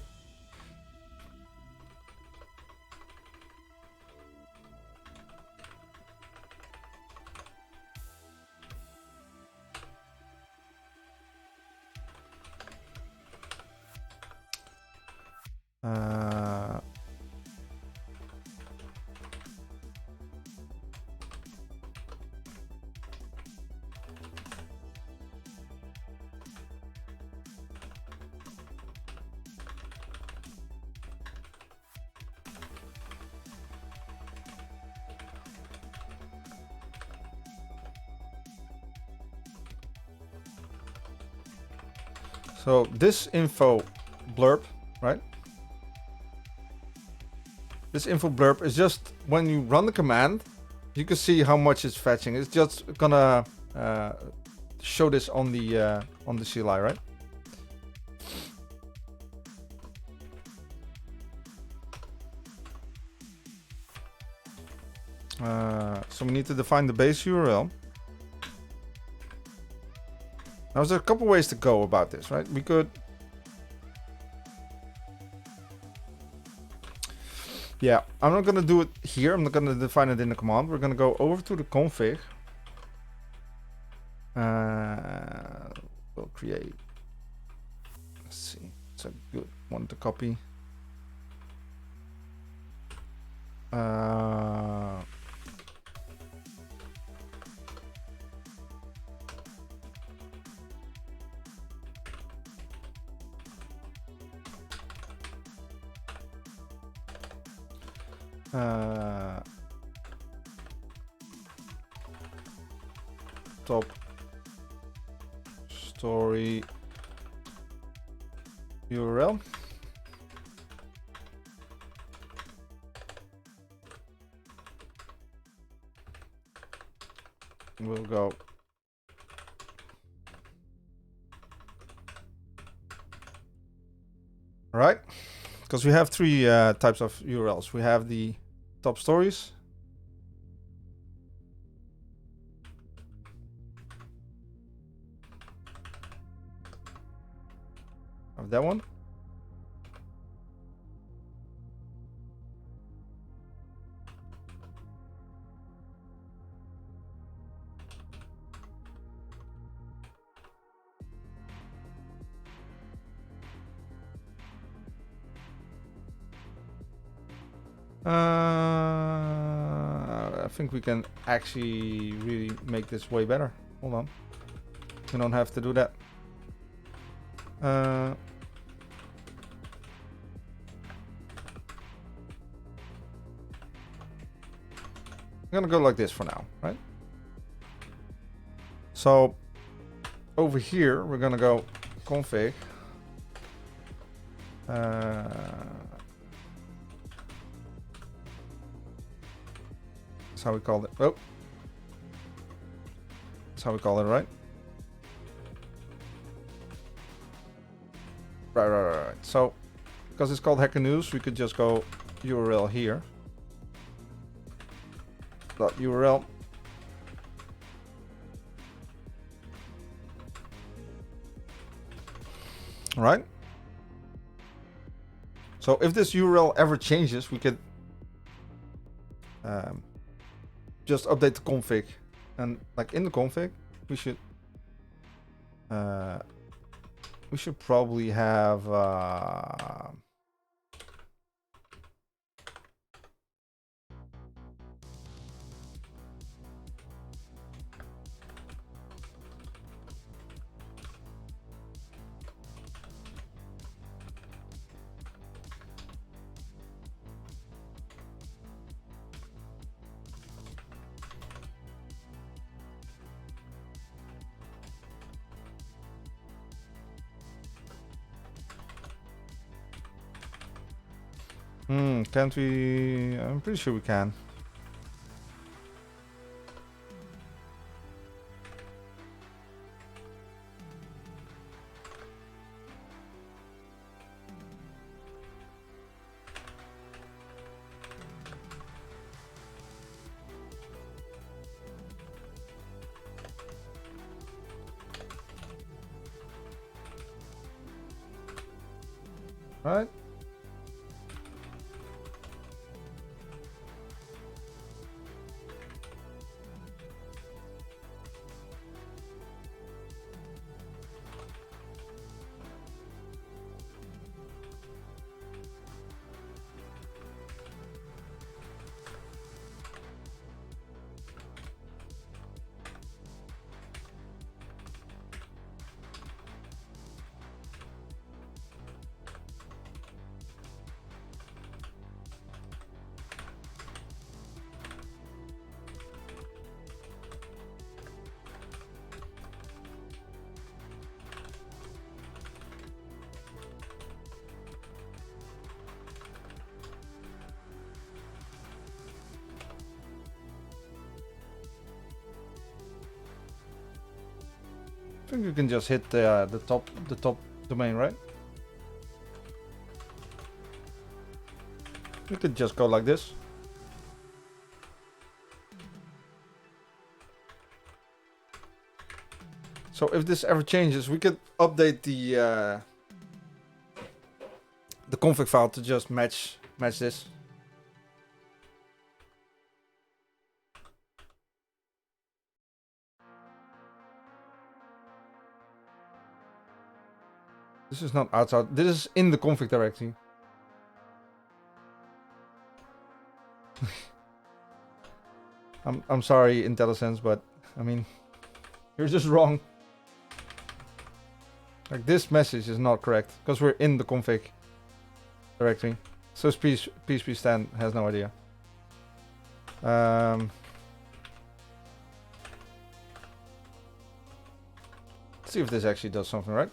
S1: So this info blurb, right? This info blurb is just when you run the command, you can see how much it's fetching. It's just gonna show this on the CLI, right? So we need to define the base URL. Now there's a couple ways to go about this, right? We could, yeah, I'm not gonna do it here. I'm not gonna define it in the command. We're gonna go over to the config. We'll create, let's see, it's a good one to copy. Top story URL. We'll go right, because we have three types of URLs. We have the top stories, of that one, think we can actually really make this way better. Hold on. We don't have to do that. I'm gonna go like this for now, right? So over here, we're gonna go config. That's how we call it. Oh, that's how we call it, right? Right. So, because it's called Hacker News, we could just go URL here. .url. Right. So if this URL ever changes, we could just update the config, and like in the config, we should probably have can't we? I'm pretty sure we can. Right? I think you can just hit the top domain, right? You could just go like this. So if this ever changes, we could update the config file to just match this. This is not outside. This is in the config directory. I'm sorry, IntelliSense, but I mean, you're just wrong. Like, this message is not correct because we're in the config directory. So please Stan has no idea. Let's see if this actually does something, right?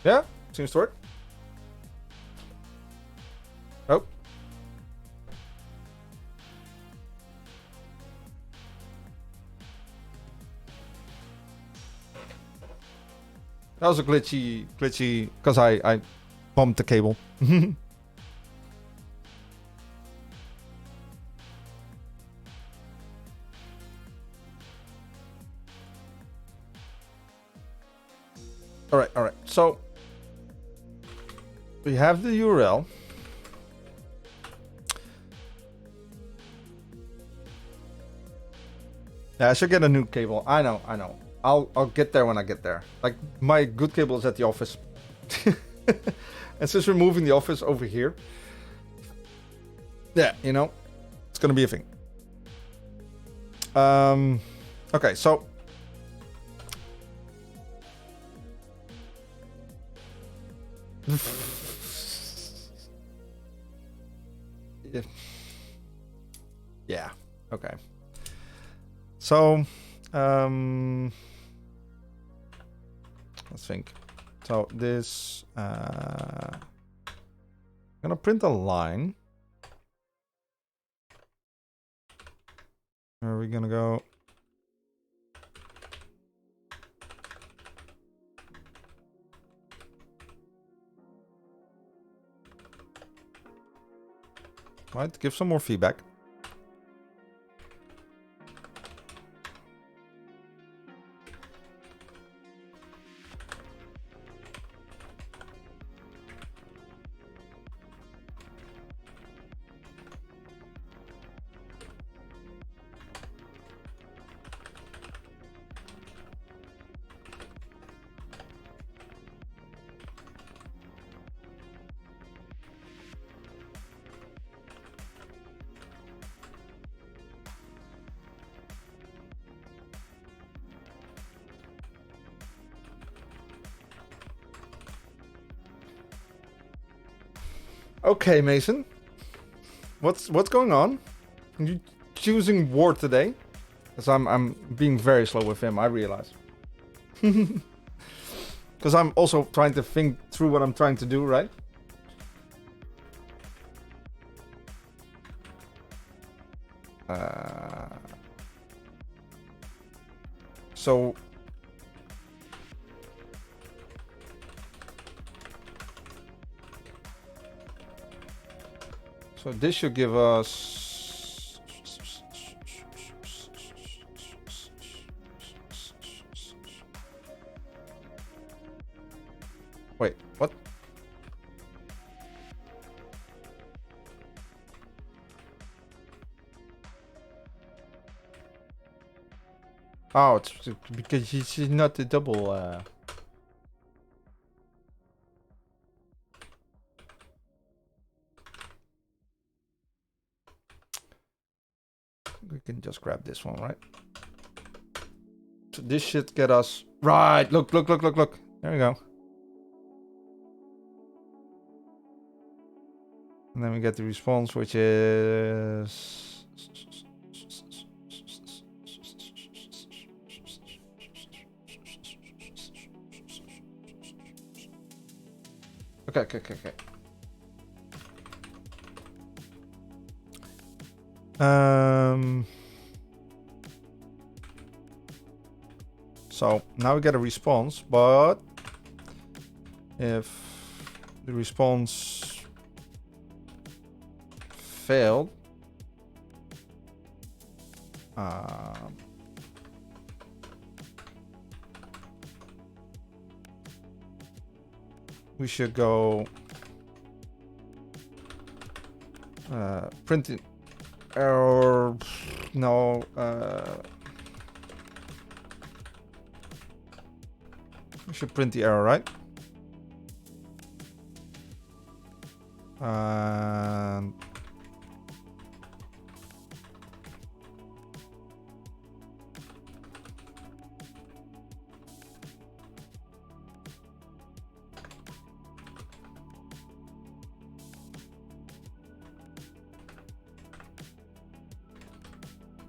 S1: Yeah, seems to work. Oh. That was a glitchy, because I bumped the cable. All right. So we have the URL. Yeah, I should get a new cable. I know. I'll get there when I get there. Like, my good cable is at the office. And since we're moving the office over here, yeah, you know, it's gonna be a thing. Okay, so yeah, okay. So, let's think. So this, I'm gonna print a line. Where are we gonna go? Right, give some more feedback. Okay, Mason. What's going on? Are you choosing war today? Because I'm being very slow with him, I realize. Because I'm also trying to think through what I'm trying to do, right? So this should give us wait, what? Oh, it's because she's not the double. We can just grab this one, right? So this should get us right. Look. There we go. And then we get the response, which is okay. So now we get a response, but if the response failed, we should go printing error. No. We should print the error, right? And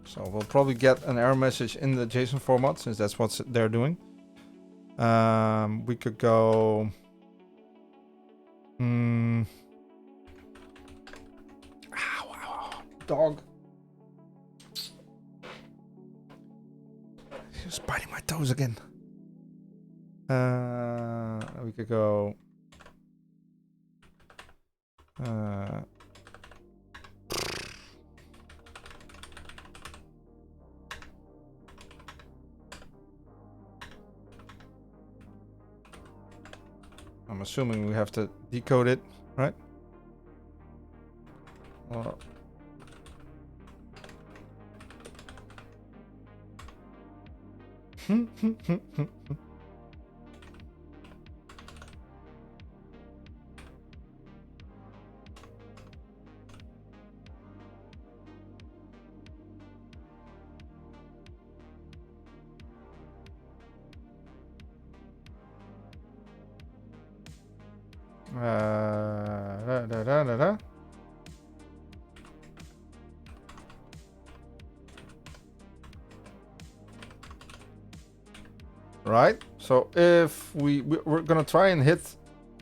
S1: so we'll probably get an error message in the JSON format, since that's what they're doing. We could go ow, dog. He's biting my toes again. We could go I'm assuming we have to decode it, right? Or Right, so if we're gonna try and hit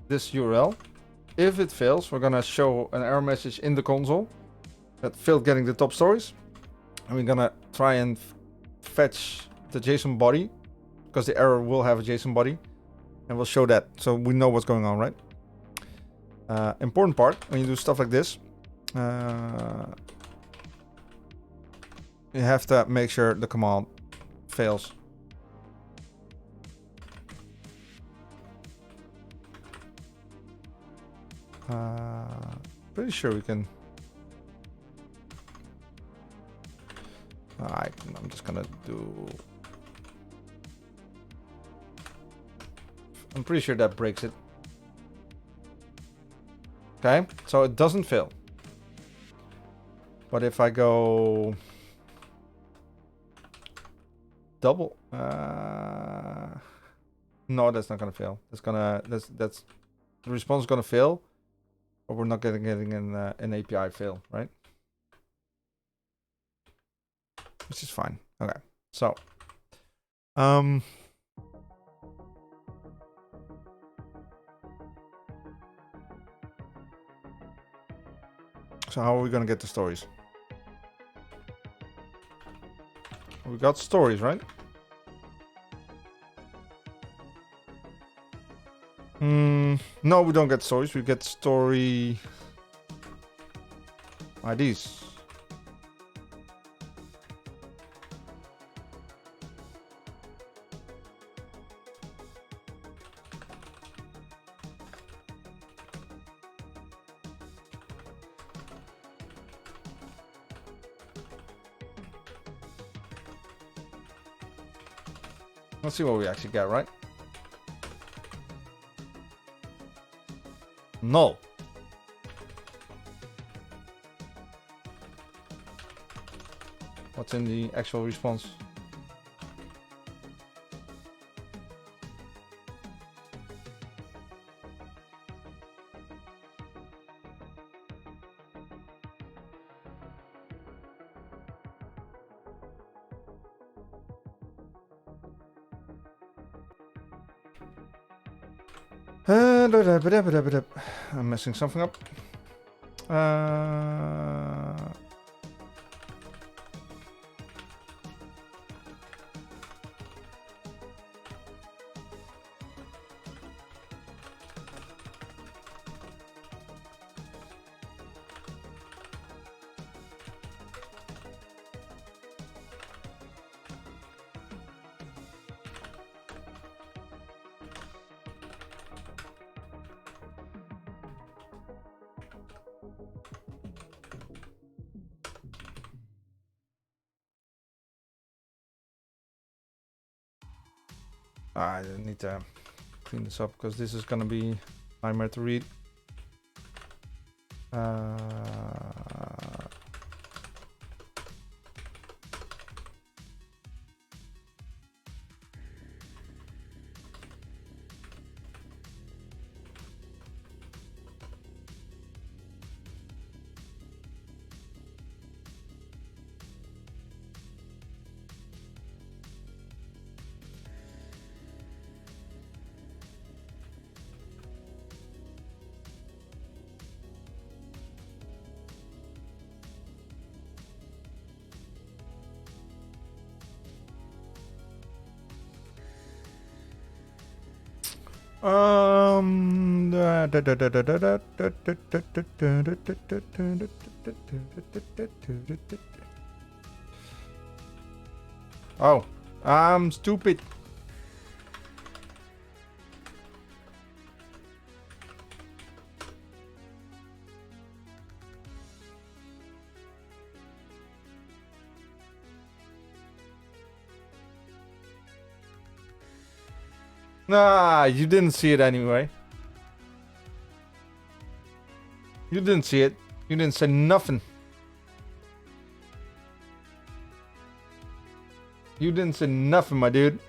S1: this URL. If it fails, we're gonna show an error message in the console that failed getting the top stories. And we're gonna try and fetch the JSON body, because the error will have a JSON body. And we'll show that, so we know what's going on, right? Important part, when you do stuff like this, you have to make sure the command fails. Pretty sure we can. I'm just gonna do. I'm pretty sure that breaks it. Okay, so it doesn't fail. But if I go double, no, that's not gonna fail. That's the response is gonna fail. But we're not getting an API fail, right? Which is fine. Okay, so so how are we gonna get the stories? We got stories, right? No, we don't get stories. We get story IDs. Let's see what we actually get, right? No. What's in the actual response? I'm messing something up. I need to clean this up because this is gonna be a nightmare to read. Oh, I'm stupid. Nah, you didn't see it anyway. You didn't see it. You didn't say nothing. You didn't say nothing, my dude.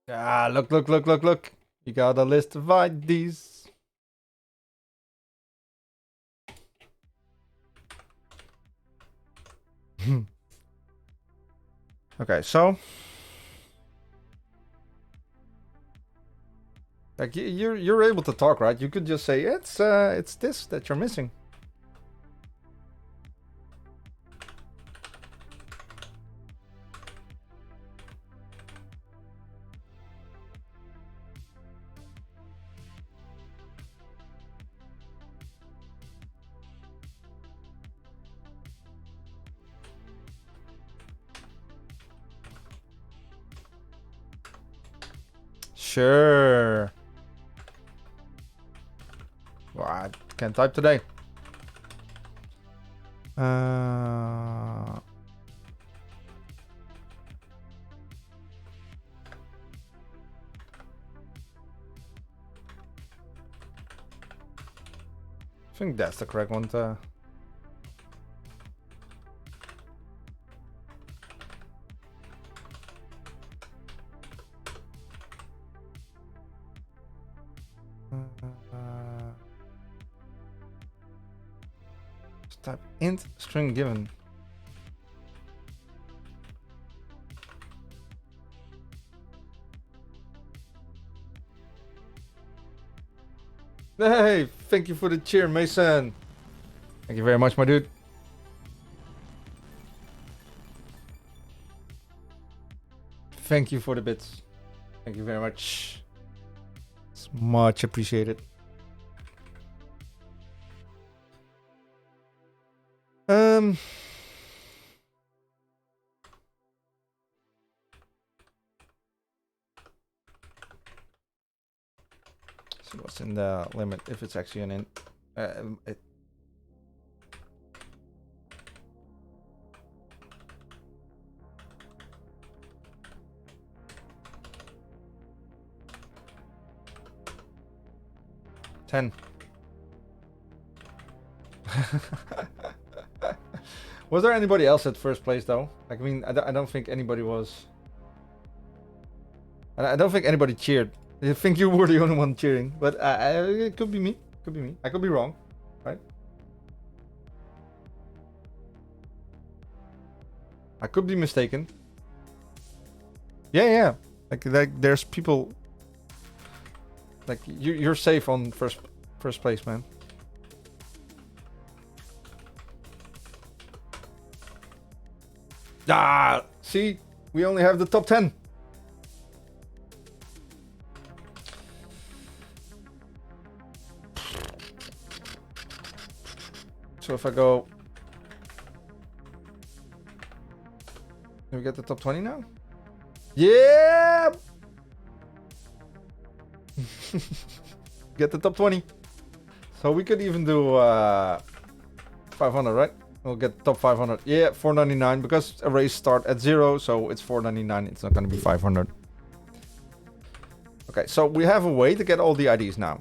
S1: Ah, look, look, look, look, look. You got a list of IDs. Okay, so like you're able to talk, right? You could just say it's this that you're missing. Sure. Well, I can't type today. I think that's the correct one to... Just type int string given. Hey, thank you for the cheer, Mason. Thank you very much, my dude. Thank you for the bits. Thank you very much. It's much appreciated. See what's in the limit if it's actually an int. It 10. Was there anybody else at first place though? Like, I mean, I don't think anybody was. I don't think anybody cheered. I think you were the only one cheering, but it could be me. Could be me. I could be wrong, right? I could be mistaken. Yeah. Like there's people. Like you're safe on first place, man. Ah, see, we only have the top 10. So if I go, can we get the top 20 now? Yeah. Get the top 20. So we could even do 500, right? We'll get top 500. Yeah, 499 because arrays start at 0, so it's 499. It's not going to be 500. Okay, so we have a way to get all the IDs now.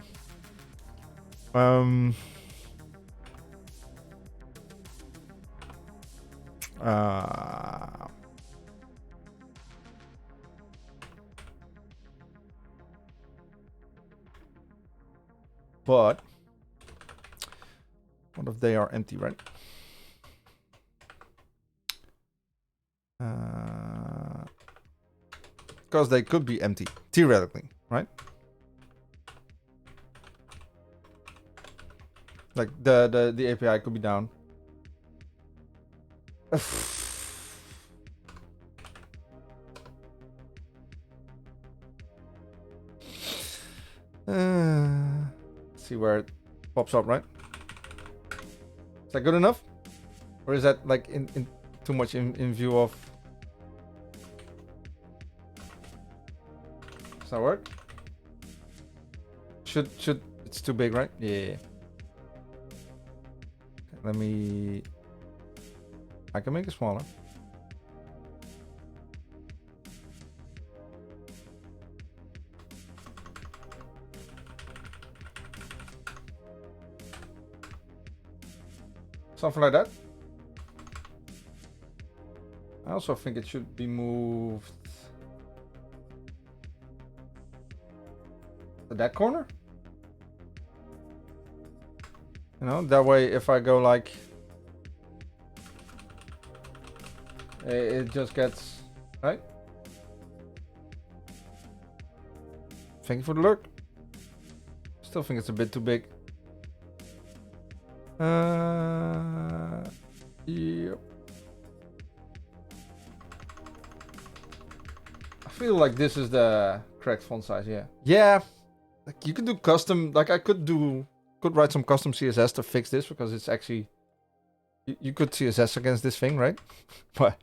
S1: But what if they are empty, right? Because they could be empty, theoretically, right? Like the API could be down. See where it pops up, right? Is that good enough? Or is that like in too much in view of? Does that work? Should it's too big, right? Yeah. Okay, let me. I can make it smaller. Something like that. I also think it should be moved. at that corner. You know, that way if I go like, it just gets, right? Thank you for the lurk. Still think it's a bit too big. Yep. I feel like this is the correct font size, yeah. Yeah, like you could do custom, like I could write some custom CSS to fix this because it's actually, you could CSS against this thing, right? But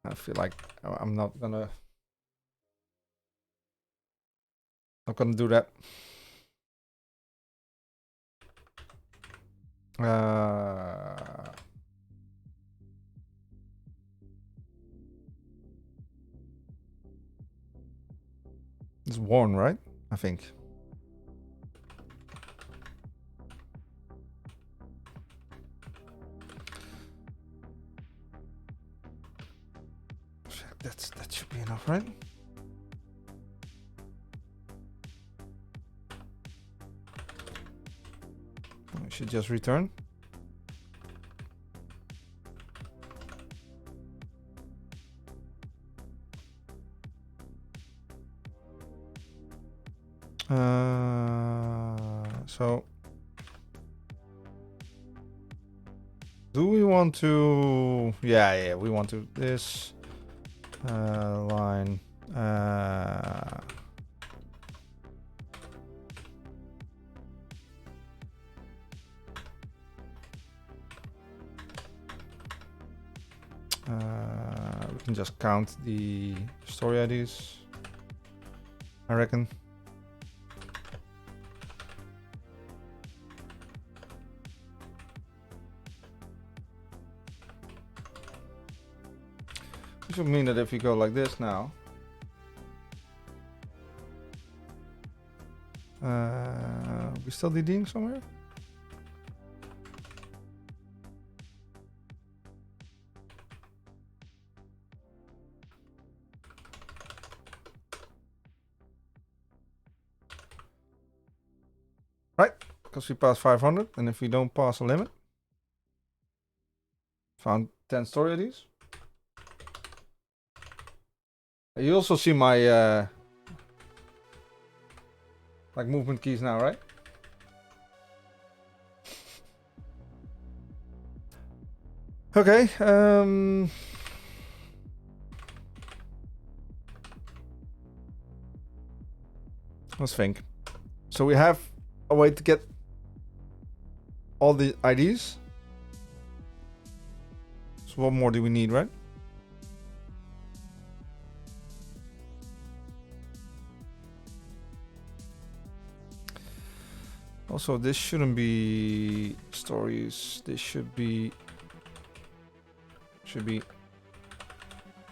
S1: I feel like I'm not gonna do that. It's worn, right? I think. That should be enough, right? We should just return. So do we want to, yeah, we want to this line we can just count the story IDs, I reckon. Which would mean that if you go like this now, we still DDing somewhere? Right, because we passed 500, and if we don't pass a limit, found 10 story IDs. You also see my like movement keys now, right? Okay, let's think. So we have a way to get all the IDs. So what more do we need, right? Also, this shouldn't be stories. This should be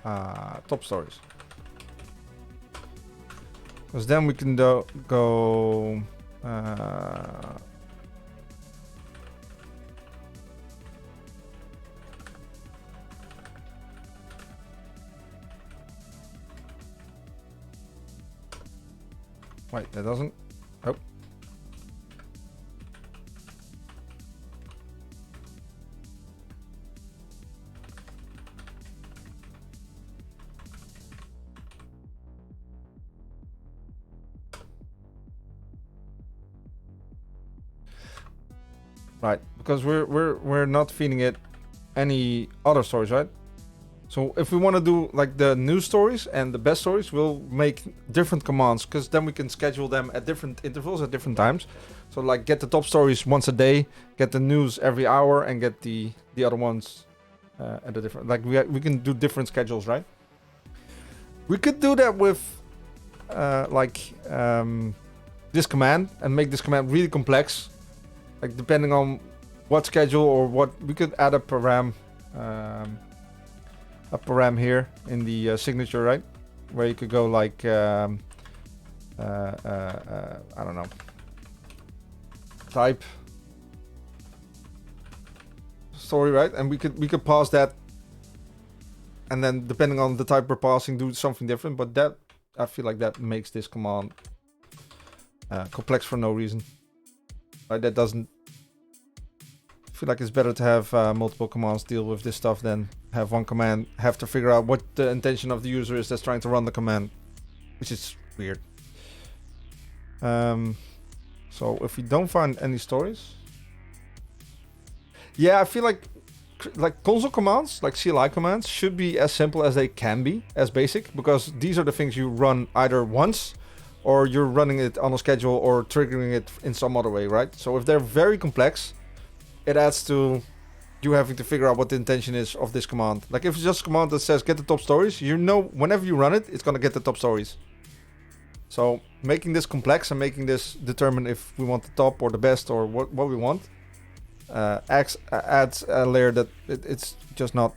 S1: top stories. Because then we can go wait, that doesn't. Oh. Right, because we're not feeding it any other stories, right? So if we want to do like the news stories and the best stories, we'll make different commands because then we can schedule them at different intervals at different times. So like get the top stories once a day, get the news every hour, and get the other ones at a different. Like we can do different schedules, right? We could do that with this command and make this command really complex. Like depending on what schedule or what, we could add a param here in the signature, right? Where you could go like I don't know, type story, right? And we could pass that, and then depending on the type we're passing, do something different. But that I feel like that makes this command complex for no reason. Like that doesn't... I feel like it's better to have multiple commands deal with this stuff than have one command have to figure out what the intention of the user is that's trying to run the command, which is weird. So if we don't find any stories, yeah, I feel like console commands, like CLI commands, should be as simple as they can be, as basic, because these are the things you run either once, or you're running it on a schedule, or triggering it in some other way, right? So if they're very complex, it adds to you having to figure out what the intention is of this command. Like if it's just a command that says get the top stories, you know whenever you run it, it's gonna get the top stories. So making this complex and making this determine if we want the top or the best or what we want adds a layer that it's just not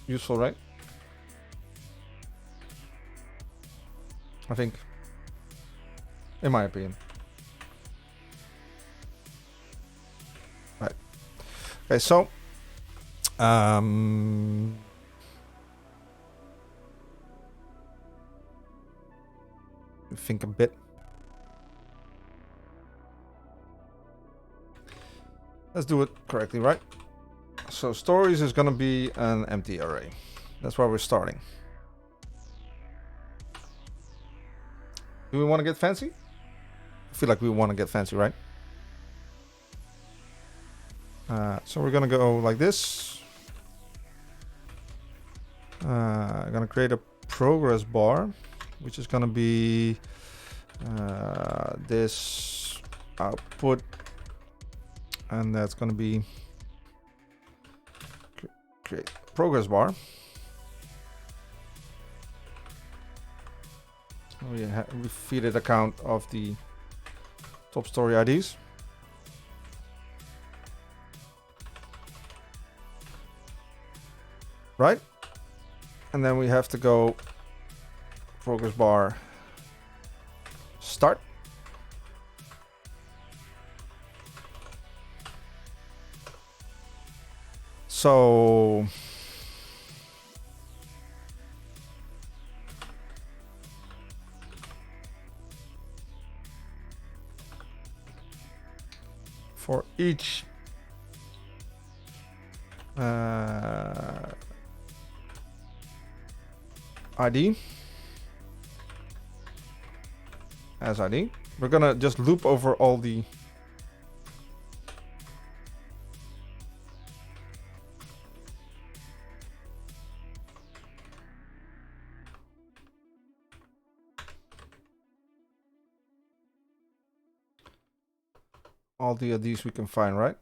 S1: useful, right? I think, in my opinion. Right. Okay, so think a bit. Let's do it correctly, right? So stories is gonna be an empty array. That's where we're starting. Do we want to get fancy? I feel like we want to get fancy, right? So we're gonna go like this. I'm gonna create a progress bar, which is gonna be this output, and that's gonna be create progress bar. We feed it a count of the top story IDs. Right? And then we have to go progress bar start. So for each ID as ID, we're gonna just loop over all the IDs we can find, right?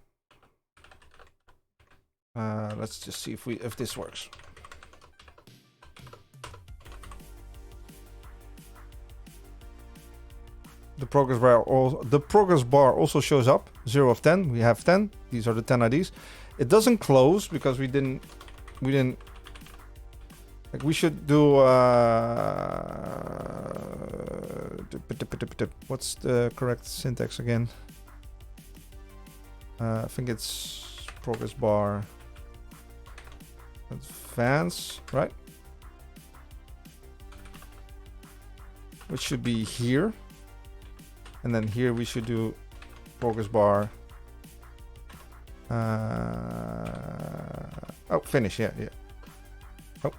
S1: Let's just see if this works. The progress bar also shows up 0 of 10. We have 10. These are the 10 IDs. It doesn't close because we didn't like we should do what's the correct syntax again? I think it's progress bar advance, right? Which should be here. And then here we should do progress bar. Oh, finish, yeah. Oh.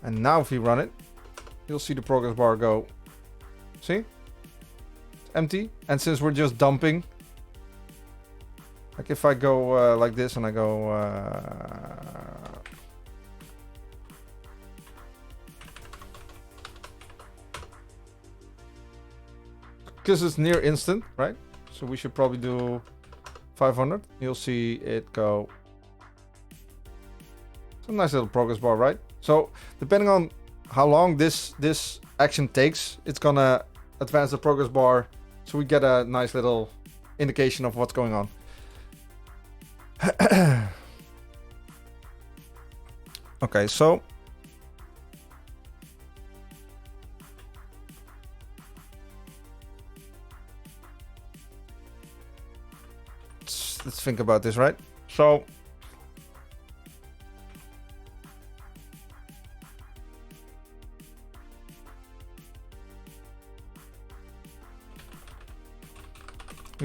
S1: And now if we run it, you'll see the progress bar go. See? It's empty. And since we're just dumping, like if I go like this and I go because it's near instant, right? So we should probably do 500. You'll see it go. It's a nice little progress bar, right? So depending on how long this action takes, it's gonna advance the progress bar, so we get a nice little indication of what's going on. Okay, so let's think about this, right? So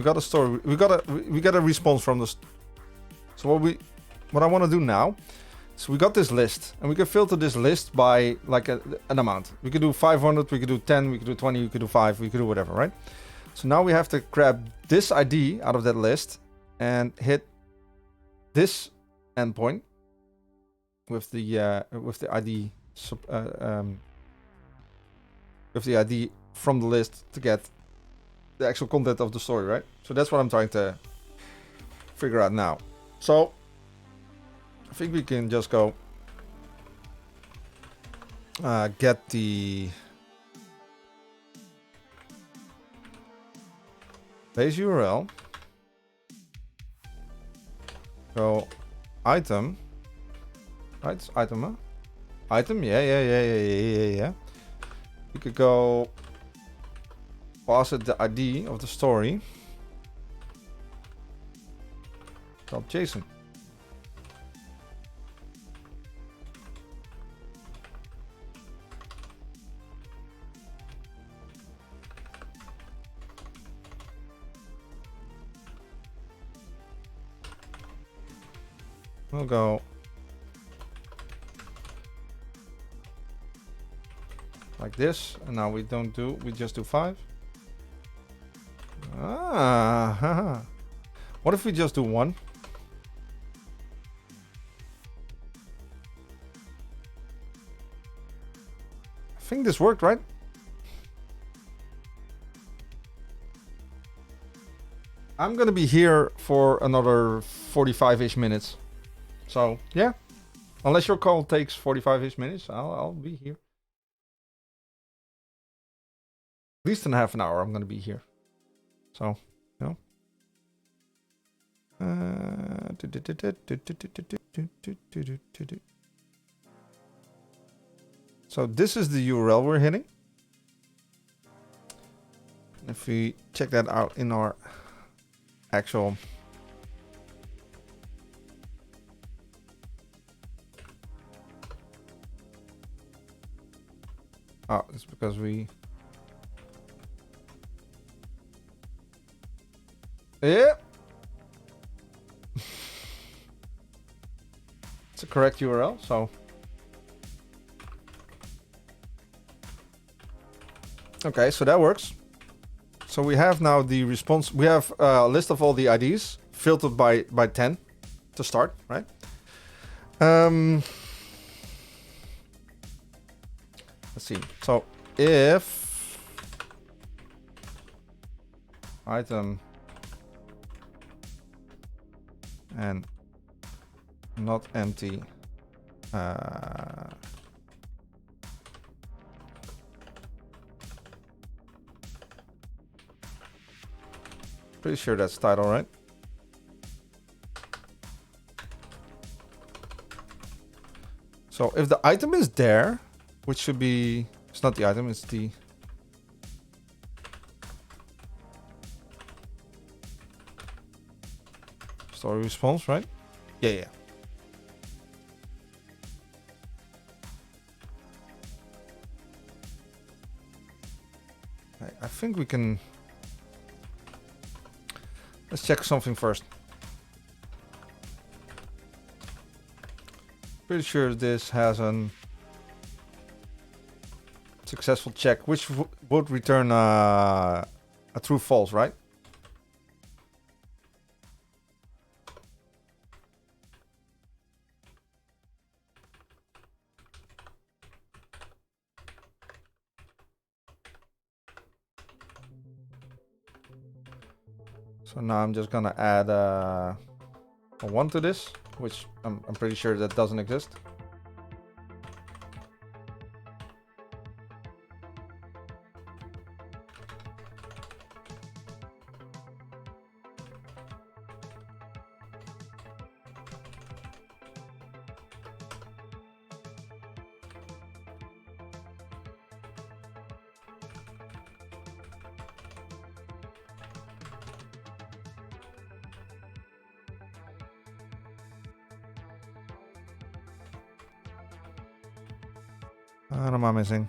S1: We got a story. We got a response from the. So what I want to do now. So we got this list, and we can filter this list by like an amount. We could do 500, we could do 10, we could do 20, we could do 5, we could do whatever, right? So now we have to grab this ID out of that list and hit this endpoint with the ID with the ID from the list to get the actual content of the story, right? So that's what I'm trying to figure out now. So I think we can just go get the base URL, go item, right? It's item, huh? Item, yeah. We could go pass it the ID of the story. .json. We'll go like this, and now we just do 5. What if we just do 1? I think this worked, right? I'm gonna be here for another 45-ish minutes. So, yeah. Unless your call takes 45-ish minutes, I'll be here. At least in half an hour, I'm going to be here. So, you know. So, this is the URL we're hitting. If we check that out in our actual... Oh, it's because we... Yeah. It's a correct URL, so... Okay, so that works. So we have now the response. We have a list of all the IDs filtered by 10 to start, right? Let's see. So if item and not empty, pretty sure that's title, right? So if the item is there, which should be, it's not the item, it's the story response, right? Yeah. I think we can, let's check something first. Pretty sure this has an successful check, which would return a true false, right? So now I'm just gonna add a 1 to this, which I'm pretty sure that doesn't exist. What am I missing?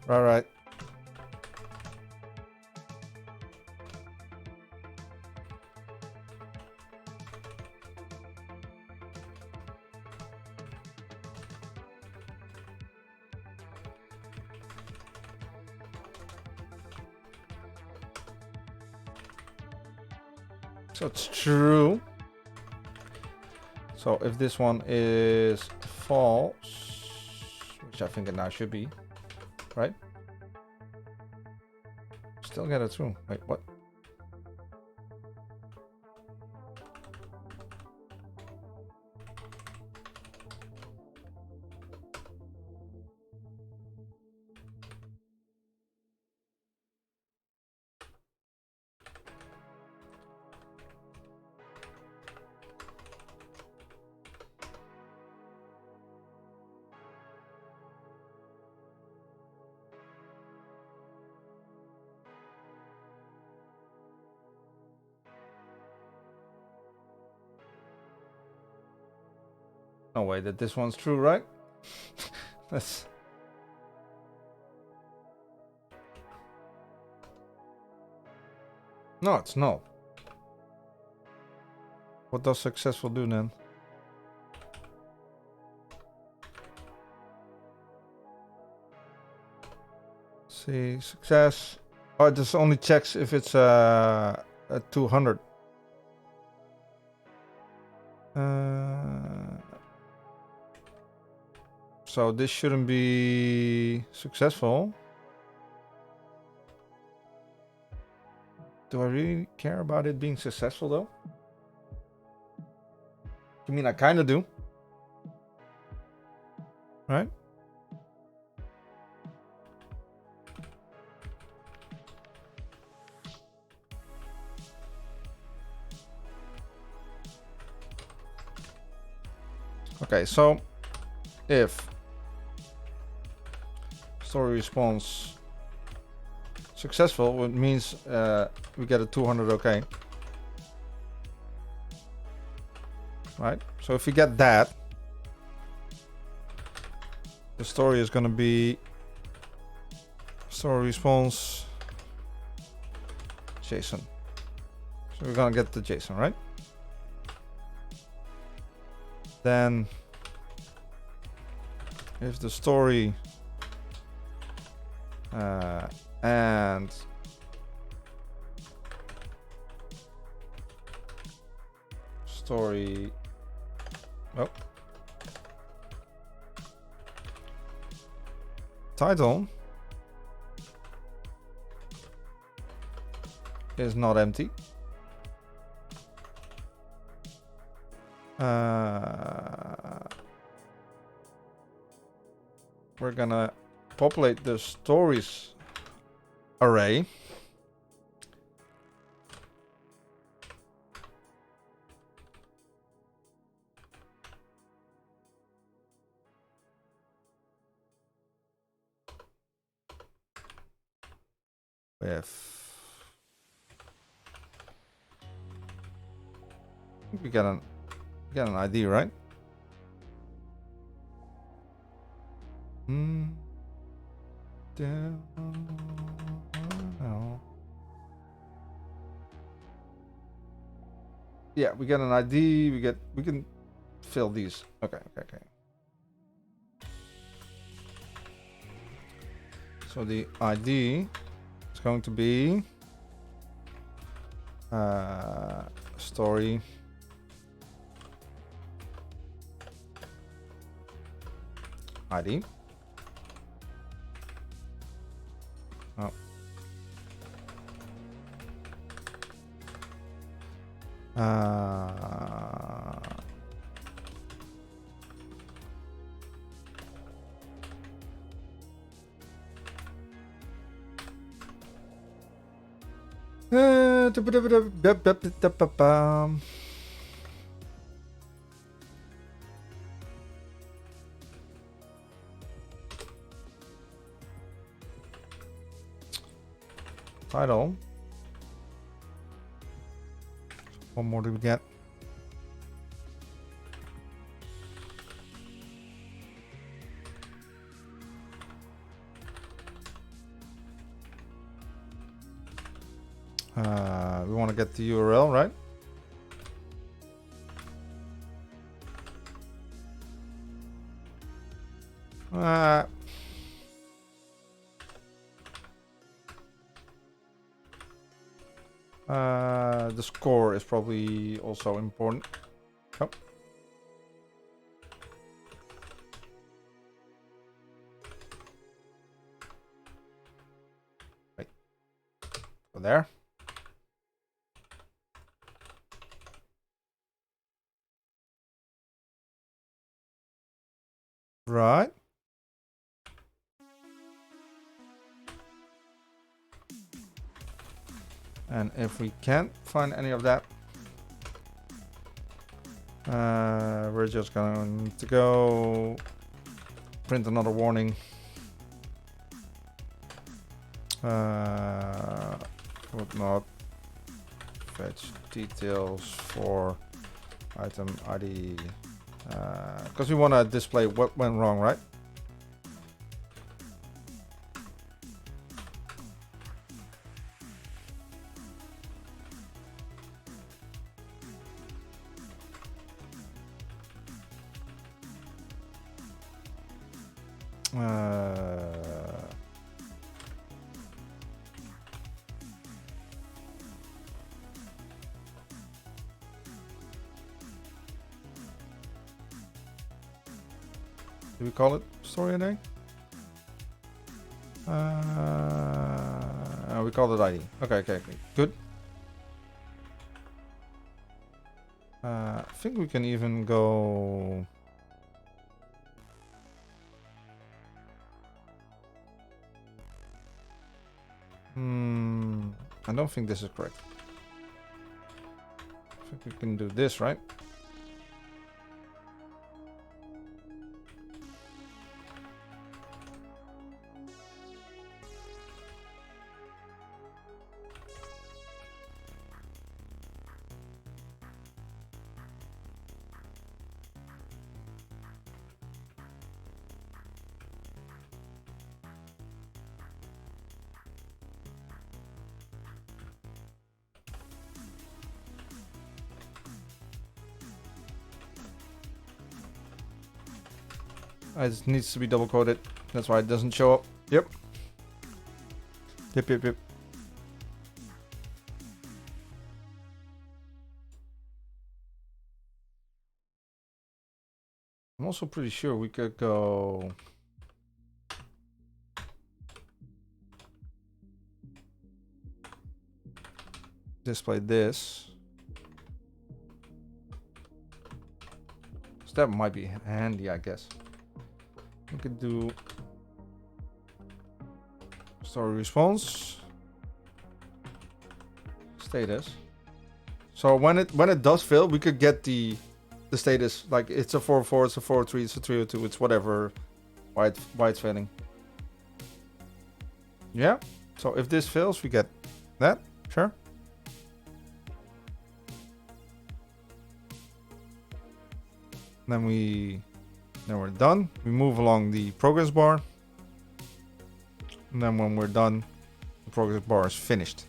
S1: Right. So it's true. So if this one is false, which I think it now should be, right? Still get it through. Wait, what? No way that this one's true, right? That's... No, it's no. What does successful do then? See, success. Oh, it just only checks if it's at 200. So this shouldn't be successful. Do I really care about it being successful though? I mean, I kind of do. Right? Okay, so if story response successful, it means we get a 200 okay. Right? So if you get that, the story is going to be story response JSON. So we're going to get the JSON, right? Then if the story and story title is not empty, we're gonna populate the stories array with, I think we got an ID, right? Down. No. Yeah, we get an ID. We can fill these. Okay. So the ID is going to be story ID. Oh. Title. What more do we get? We want to get the URL, right? The score is probably also important. Oh. Right. Go there. Right. And if we can't find any of that, we're just going to go print another warning. Would not fetch details for item ID. Because we want to display what went wrong, right? Do we call it story ID? We called it ID. Okay, good. I think we can even go. I don't think this is correct. I think we can do this, right? It needs to be double coded. That's why it doesn't show up. Yep. Yep. I'm also pretty sure we could go. Display this. So that might be handy, I guess. We could do story response status. So when it does fail, we could get the status, like it's a 404, it's a 403, it's a 302, it's whatever, why it's failing. Yeah. So if this fails, we get that. Sure. Then we're done. We move along the progress bar. And then when we're done, the progress bar is finished.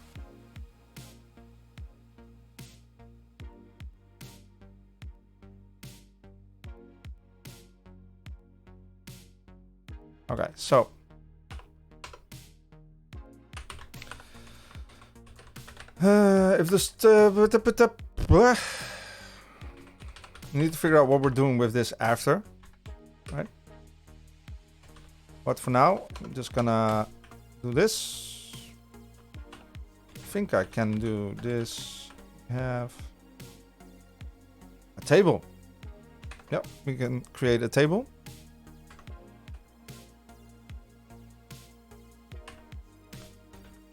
S1: Okay, so if this we need to figure out what we're doing with this after, right? But for now, I'm just gonna do this. I think I can do this. Have a table. Yep, we can create a table.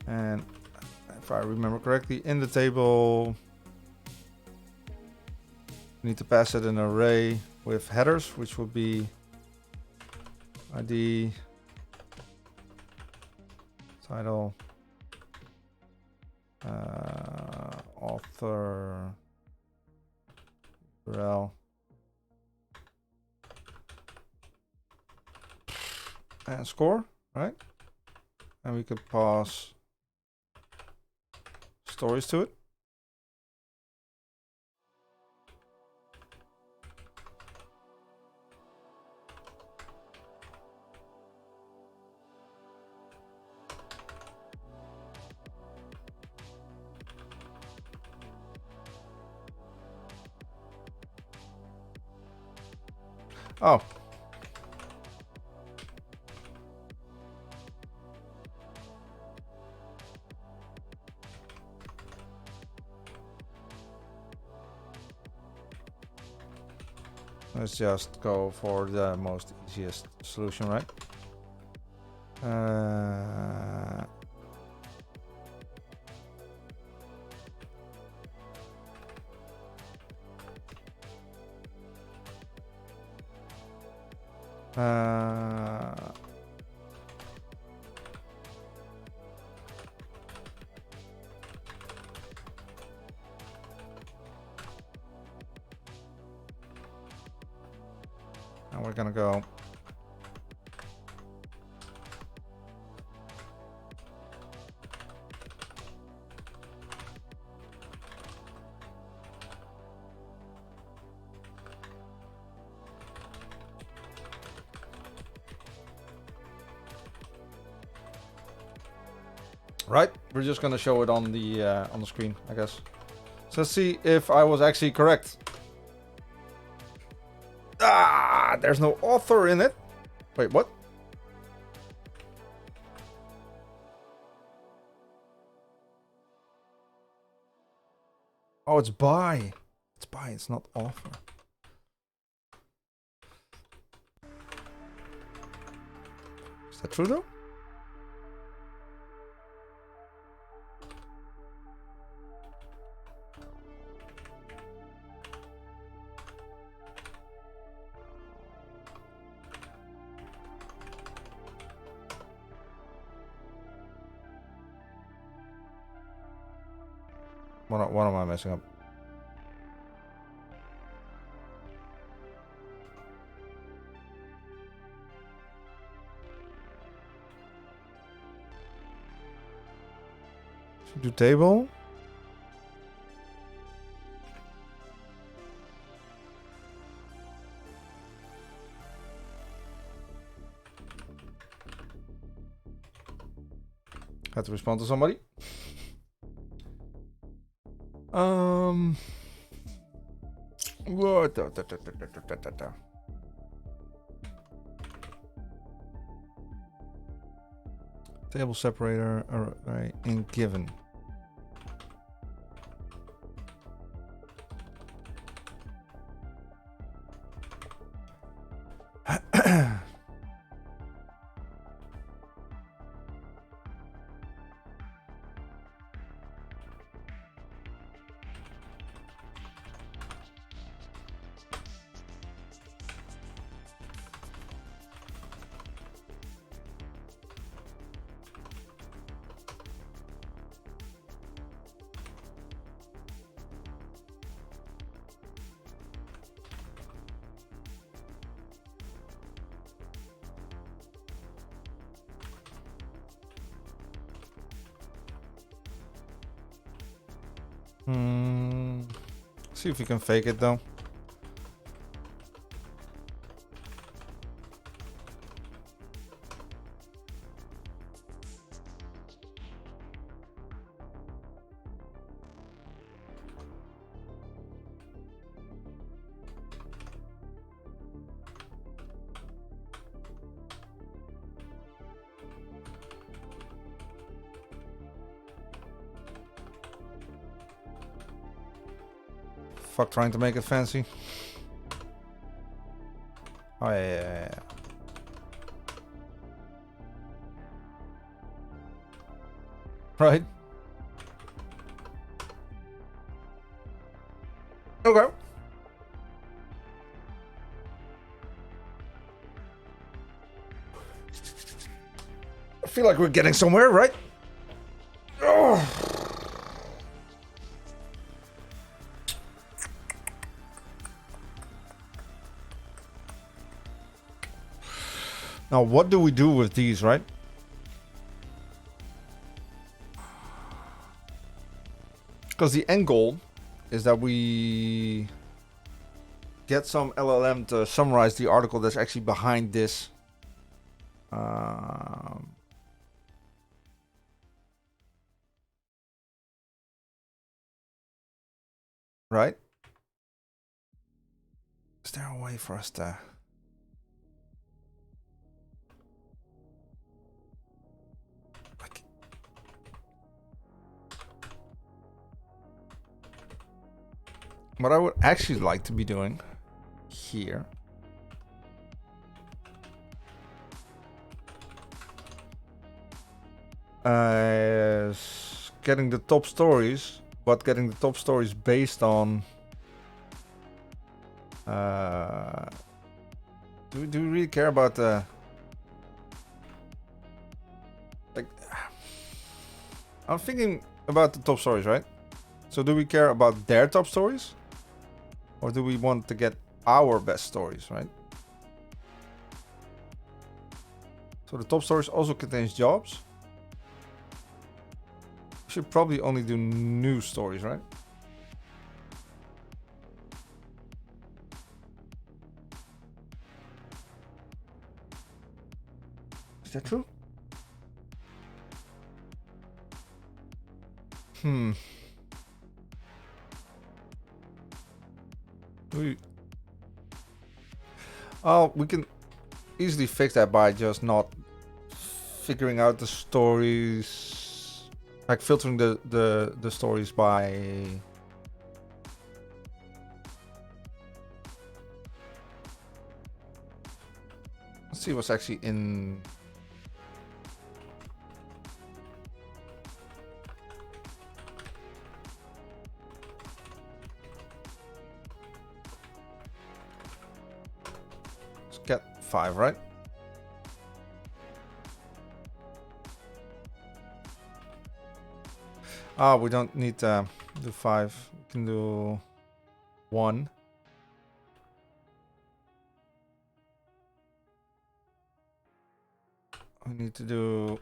S1: And if I remember correctly, in the table, we need to pass it an array with headers, which will be ID, title, author, URL, and score, right? And we could pass stories to it. Oh. Let's just go for the most easiest solution, right? And we're gonna go right. We're just gonna show it on the screen, I guess. So let's see if I was actually correct. Ah, there's no author in it. Wait, what? Oh, it's by. It's by, it's not author. Is that true though? What am I messing up? Do table. Had to respond to somebody. What? Table separator array in given. See if we can fake it though. Fuck trying to make it fancy. Oh yeah. Right. Okay. I feel like we're getting somewhere, right? Oh. Now, what do we do with these, right? Because the end goal is that we get some LLM to summarize the article that's actually behind this. Right? Is there a way for us to... like... What I would actually like to be doing here is getting the top stories, but getting the top stories based on... do we really care about the... like... I'm thinking about the top stories, right? So do we care about their top stories? Or do we want to get our best stories, right? So the top stories also contains jobs. We should probably only do news stories, right? Is that true? Oh, we can easily fix that by just not figuring out the stories, like filtering the stories by... Let's see what's actually in... Let's get 5, right? Ah, we don't need to do 5. We can do 1. We need to do...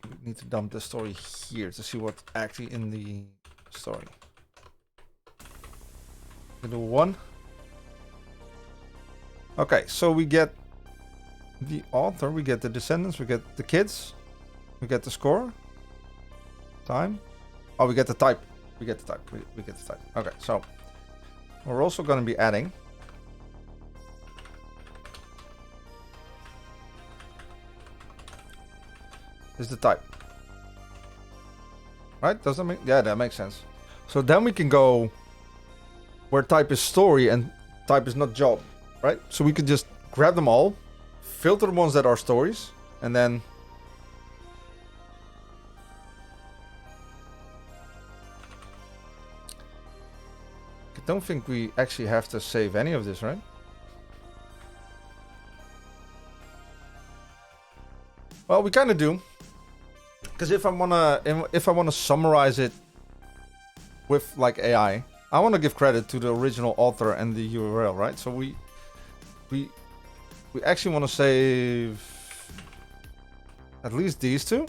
S1: we need to dump the story here to see what's actually in the story. We do 1. Okay, so we get the author, we get the descendants, we get the kids, we get the score, time. Oh, we get the type. We get the type. We get the type. Okay, so we're also going to be adding is the type. Right? Does that make... yeah, that makes sense. So then we can go where type is story and type is not job. Right? So we could just grab them all, filter the ones that are stories, and then... I don't think we actually have to save any of this, right? Well, we kind of do. Because if I wanna summarize it with like AI, I want to give credit to the original author and the URL, right? So we actually want to save at least these two,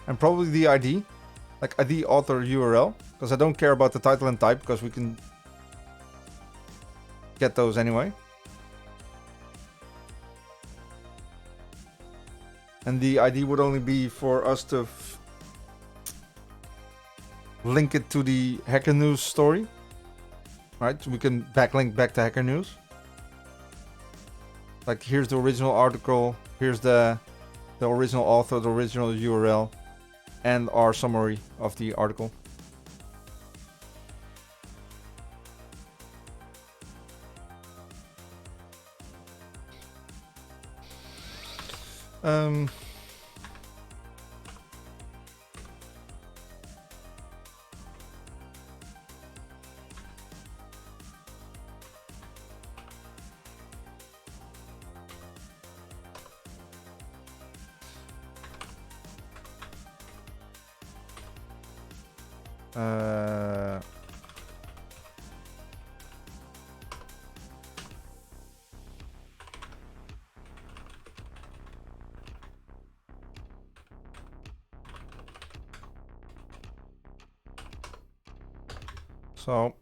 S1: and probably the ID, like ID, author, URL, because I don't care about the title and type because we can get those anyway. And the ID would only be for us to link it to the Hacker News story, right? So we can backlink back to Hacker News. Like here's the original article, here's the original author, the original URL, and our summary of the article. So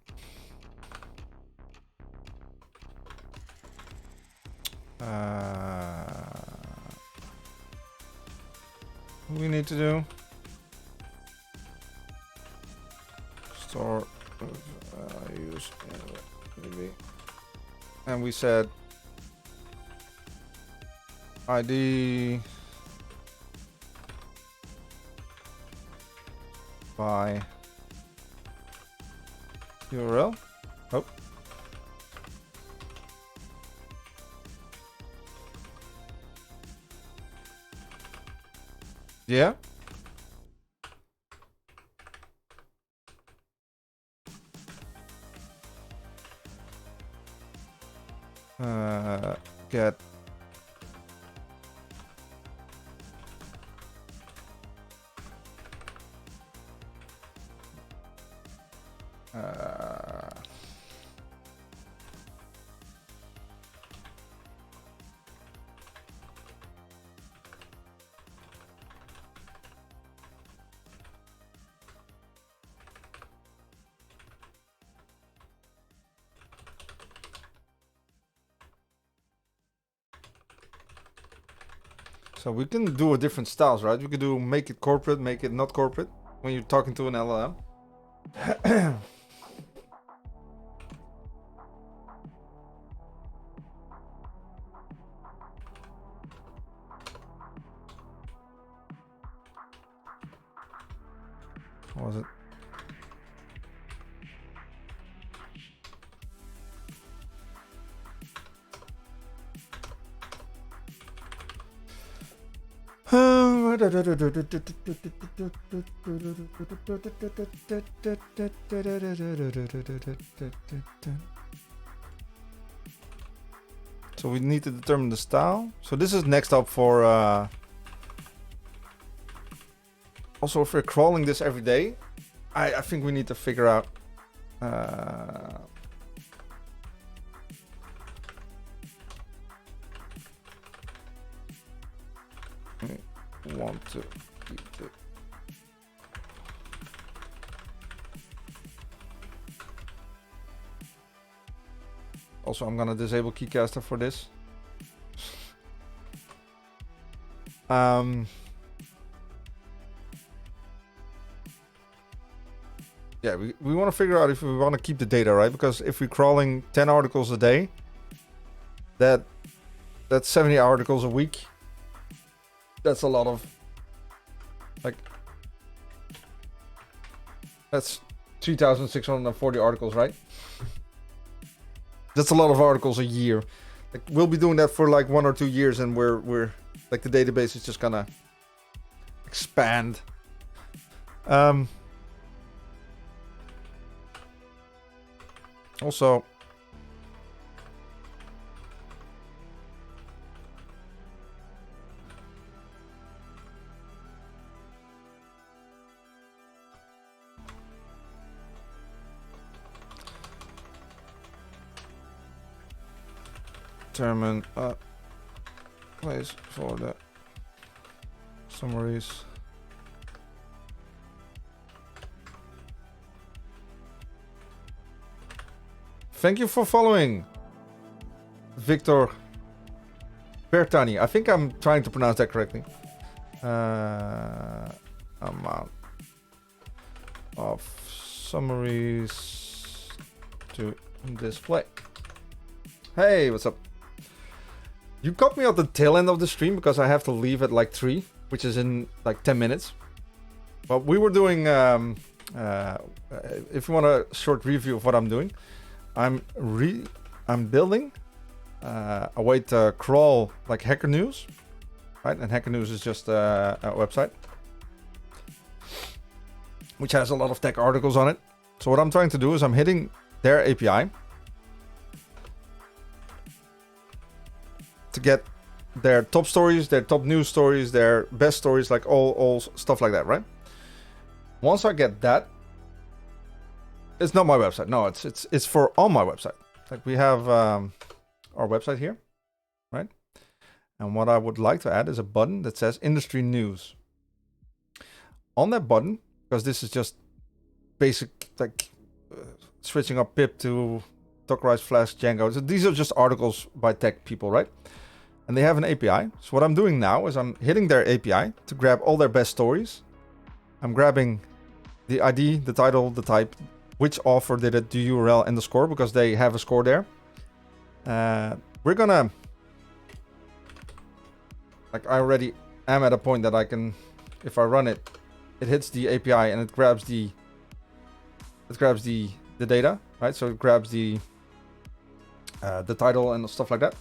S1: what we need to do? Store use maybe, and we said ID by URL. Oh. Yeah. Get so we can do a different styles, right? We could do make it corporate, make it not corporate when you're talking to an LLM. What was it? So we need to determine the style. So this is next up for also if we're crawling this every day, I think we need to figure out want to keep it. Also, I'm gonna disable Keycaster for this. Yeah, we want to figure out if we want to keep the data, right? Because if we're crawling 10 articles a day, that's 70 articles a week. That's a lot of, like, that's 3,640 articles, right? That's a lot of articles a year. Like, we'll be doing that for like 1 or 2 years, and we're like the database is just gonna expand. Also, determine a place for the summaries. Thank you for following, Victor Bertani. I think I'm trying to pronounce that correctly. Amount of summaries to display. Hey, what's up? You caught me at the tail end of the stream because I have to leave at like 3, which is in like 10 minutes. But we were doing, if you want a short review of what I'm doing, I'm building a way to crawl like Hacker News, right? And Hacker News is just a website which has a lot of tech articles on it. So what I'm trying to do is I'm hitting their API to get their top stories, their top news stories, their best stories, like all stuff like that, right? Once I get that, it's not my website. No, it's for on my website. Like we have our website here, right? And what I would like to add is a button that says industry news. On that button, because this is just basic like switching up pip to Dockerize Flask Django. So these are just articles by tech people, right? And they have an API. So what I'm doing now is I'm hitting their API to grab all their best stories. I'm grabbing the ID, the title, the type, which author did it, the URL, and the score, because they have a score there. We're gonna... Like, I already am at a point that I can... If I run it, it hits the API and it grabs the... It grabs the data, right? So it grabs the title and stuff like that.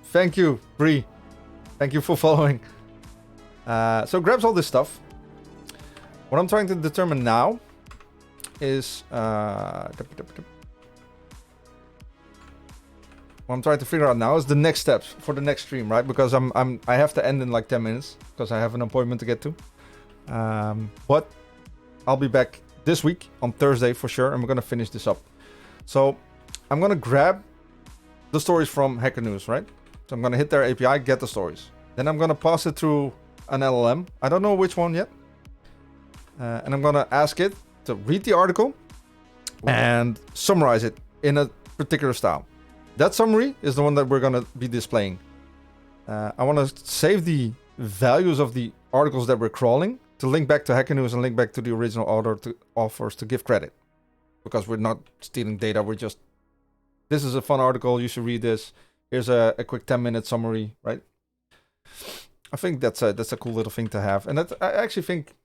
S1: Thank you, Bree. Thank you for following. So it grabs all this stuff. What I'm trying to determine now is what I'm trying to figure out now is the next steps for the next stream, right? Because I have to end in like 10 minutes because I have an appointment to get to. But I'll be back this week on Thursday for sure, and we're gonna finish this up. So I'm gonna grab the stories from Hacker News, right? So I'm gonna hit their API, get the stories. Then I'm gonna pass it through an LLM. I don't know which one yet. And I'm gonna ask it to read the article and summarize it in a particular style. That summary is the one that we're gonna be displaying. I wanna save the values of the articles that we're crawling to link back to Hacker News and link back to the original authors to give credit. Because we're not stealing data, we're just... This is a fun article, you should read this. Here's a quick 10-minute summary, right? I think that's a cool little thing to have. And that, I actually think...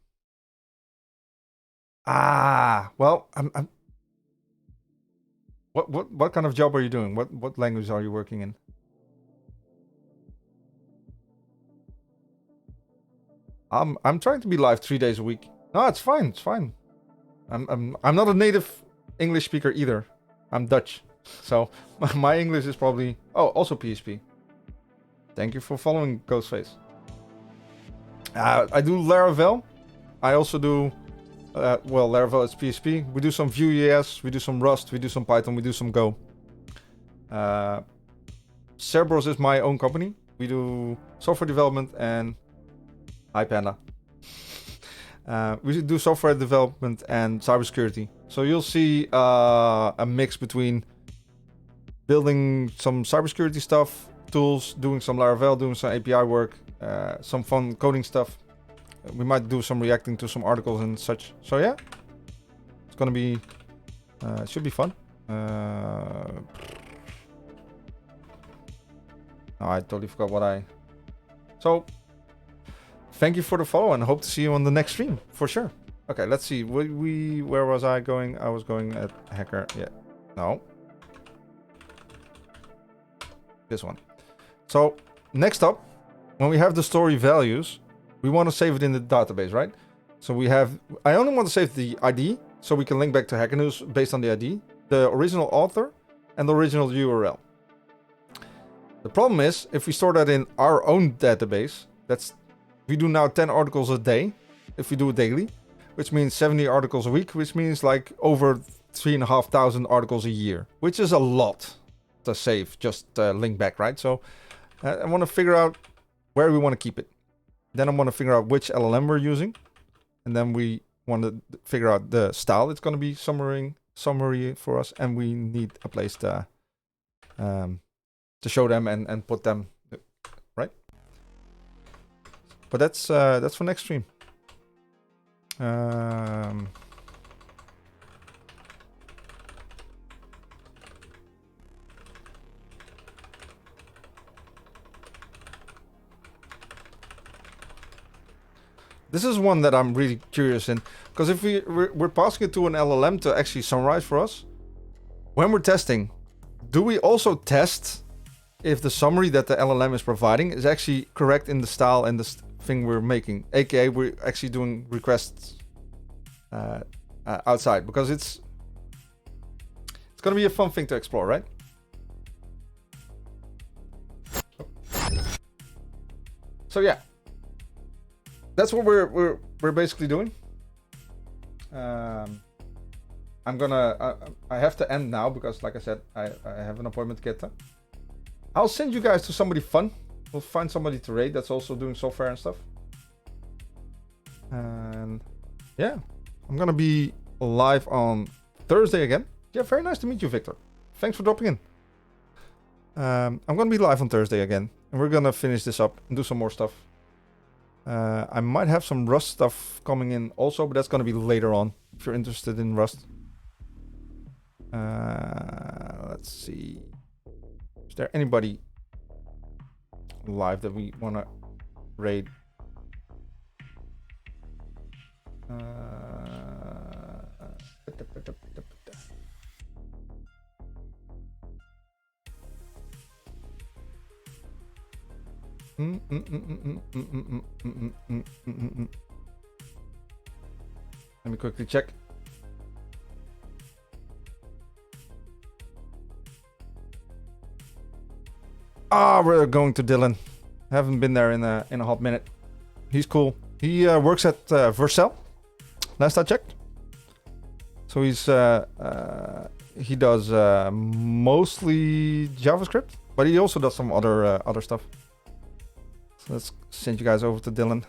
S1: well, I'm... What kind of job are you doing? What language are you working in? I'm trying to be live 3 days a week. No, it's fine. It's fine. I'm not a native English speaker either. I'm Dutch, so my English is probably... Oh, also PHP. Thank you for following Ghostface. I do Laravel. I also do... well, Laravel is PHP. We do some Vue.js. We do some Rust. We do some Python. We do some Go. Cerberos is my own company. We do software development and... Hi, Panda. We do software development and cybersecurity. So you'll see a mix between building some cybersecurity stuff, tools, doing some Laravel, doing some API work, some fun coding stuff. We might do some reacting to some articles and such. So yeah, it's gonna be, it should be fun. Oh, I totally forgot what I... So... Thank you for the follow and hope to see you on the next stream, for sure. Okay, let's see. Where was I going? I was going at Hacker. Yeah. No. This one. So, next up, when we have the story values, we want to save it in the database, right? So we have... I only want to save the ID, so we can link back to Hacker News based on the ID, the original author, and the original URL. The problem is, if we store that in our own database, that's... We do now 10 articles a day, if we do it daily, which means 70 articles a week, which means like over 3,500 articles a year, which is a lot to save, just link back, right? So I want to figure out where we want to keep it. Then I want to figure out which LLM we're using. And then we want to figure out the style it's going to be summary for us. And we need a place to show them and put them, right? But that's for next stream. This is one that I'm really curious in, because if we're passing it to an LLM to actually summarize for us, when we're testing, do we also test if the summary that the LLM is providing is actually correct in the style and the thing we're making, aka we're actually doing requests outside, because it's gonna be a fun thing to explore, right? So yeah, that's what we're basically doing. I'm gonna I have to end now because, like I said, I have an appointment to get to. I'll send you guys to somebody fun. We'll find somebody to raid that's also doing software and stuff. And yeah, I'm gonna be live on Thursday again. Yeah, very nice to meet you, Victor. Thanks for dropping in. I'm going to be live on Thursday again, and we're going to finish this up and do some more stuff. I might have some Rust stuff coming in also, but that's going to be later on, if you're interested in Rust. Let's see. Is there anybody live that we want to raid? Let me quickly check. We're going to Dylan. Haven't been there in a hot minute. He's cool. He works at Vercel. Last I checked. So he does mostly JavaScript, but he also does some other stuff. So let's send you guys over to Dylan.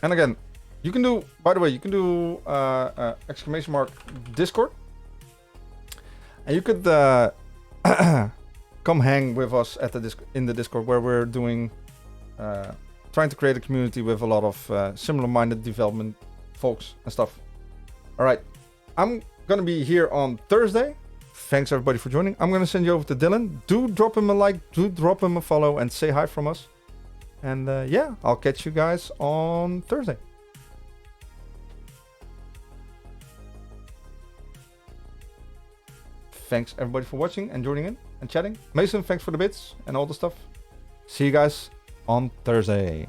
S1: And again, you can do, by the way, you can do ! Discord. And you could come hang with us at in the Discord, where we're doing trying to create a community with a lot of similar-minded development folks and stuff. All right, I'm gonna be here on Thursday. Thanks everybody for joining. I'm gonna send you over to Dylan. Do drop him a like, do drop him a follow, and say hi from us. And yeah, I'll catch you guys on Thursday. Thanks everybody for watching and joining in and chatting. Mason, thanks for the bits and all the stuff. See you guys on Thursday.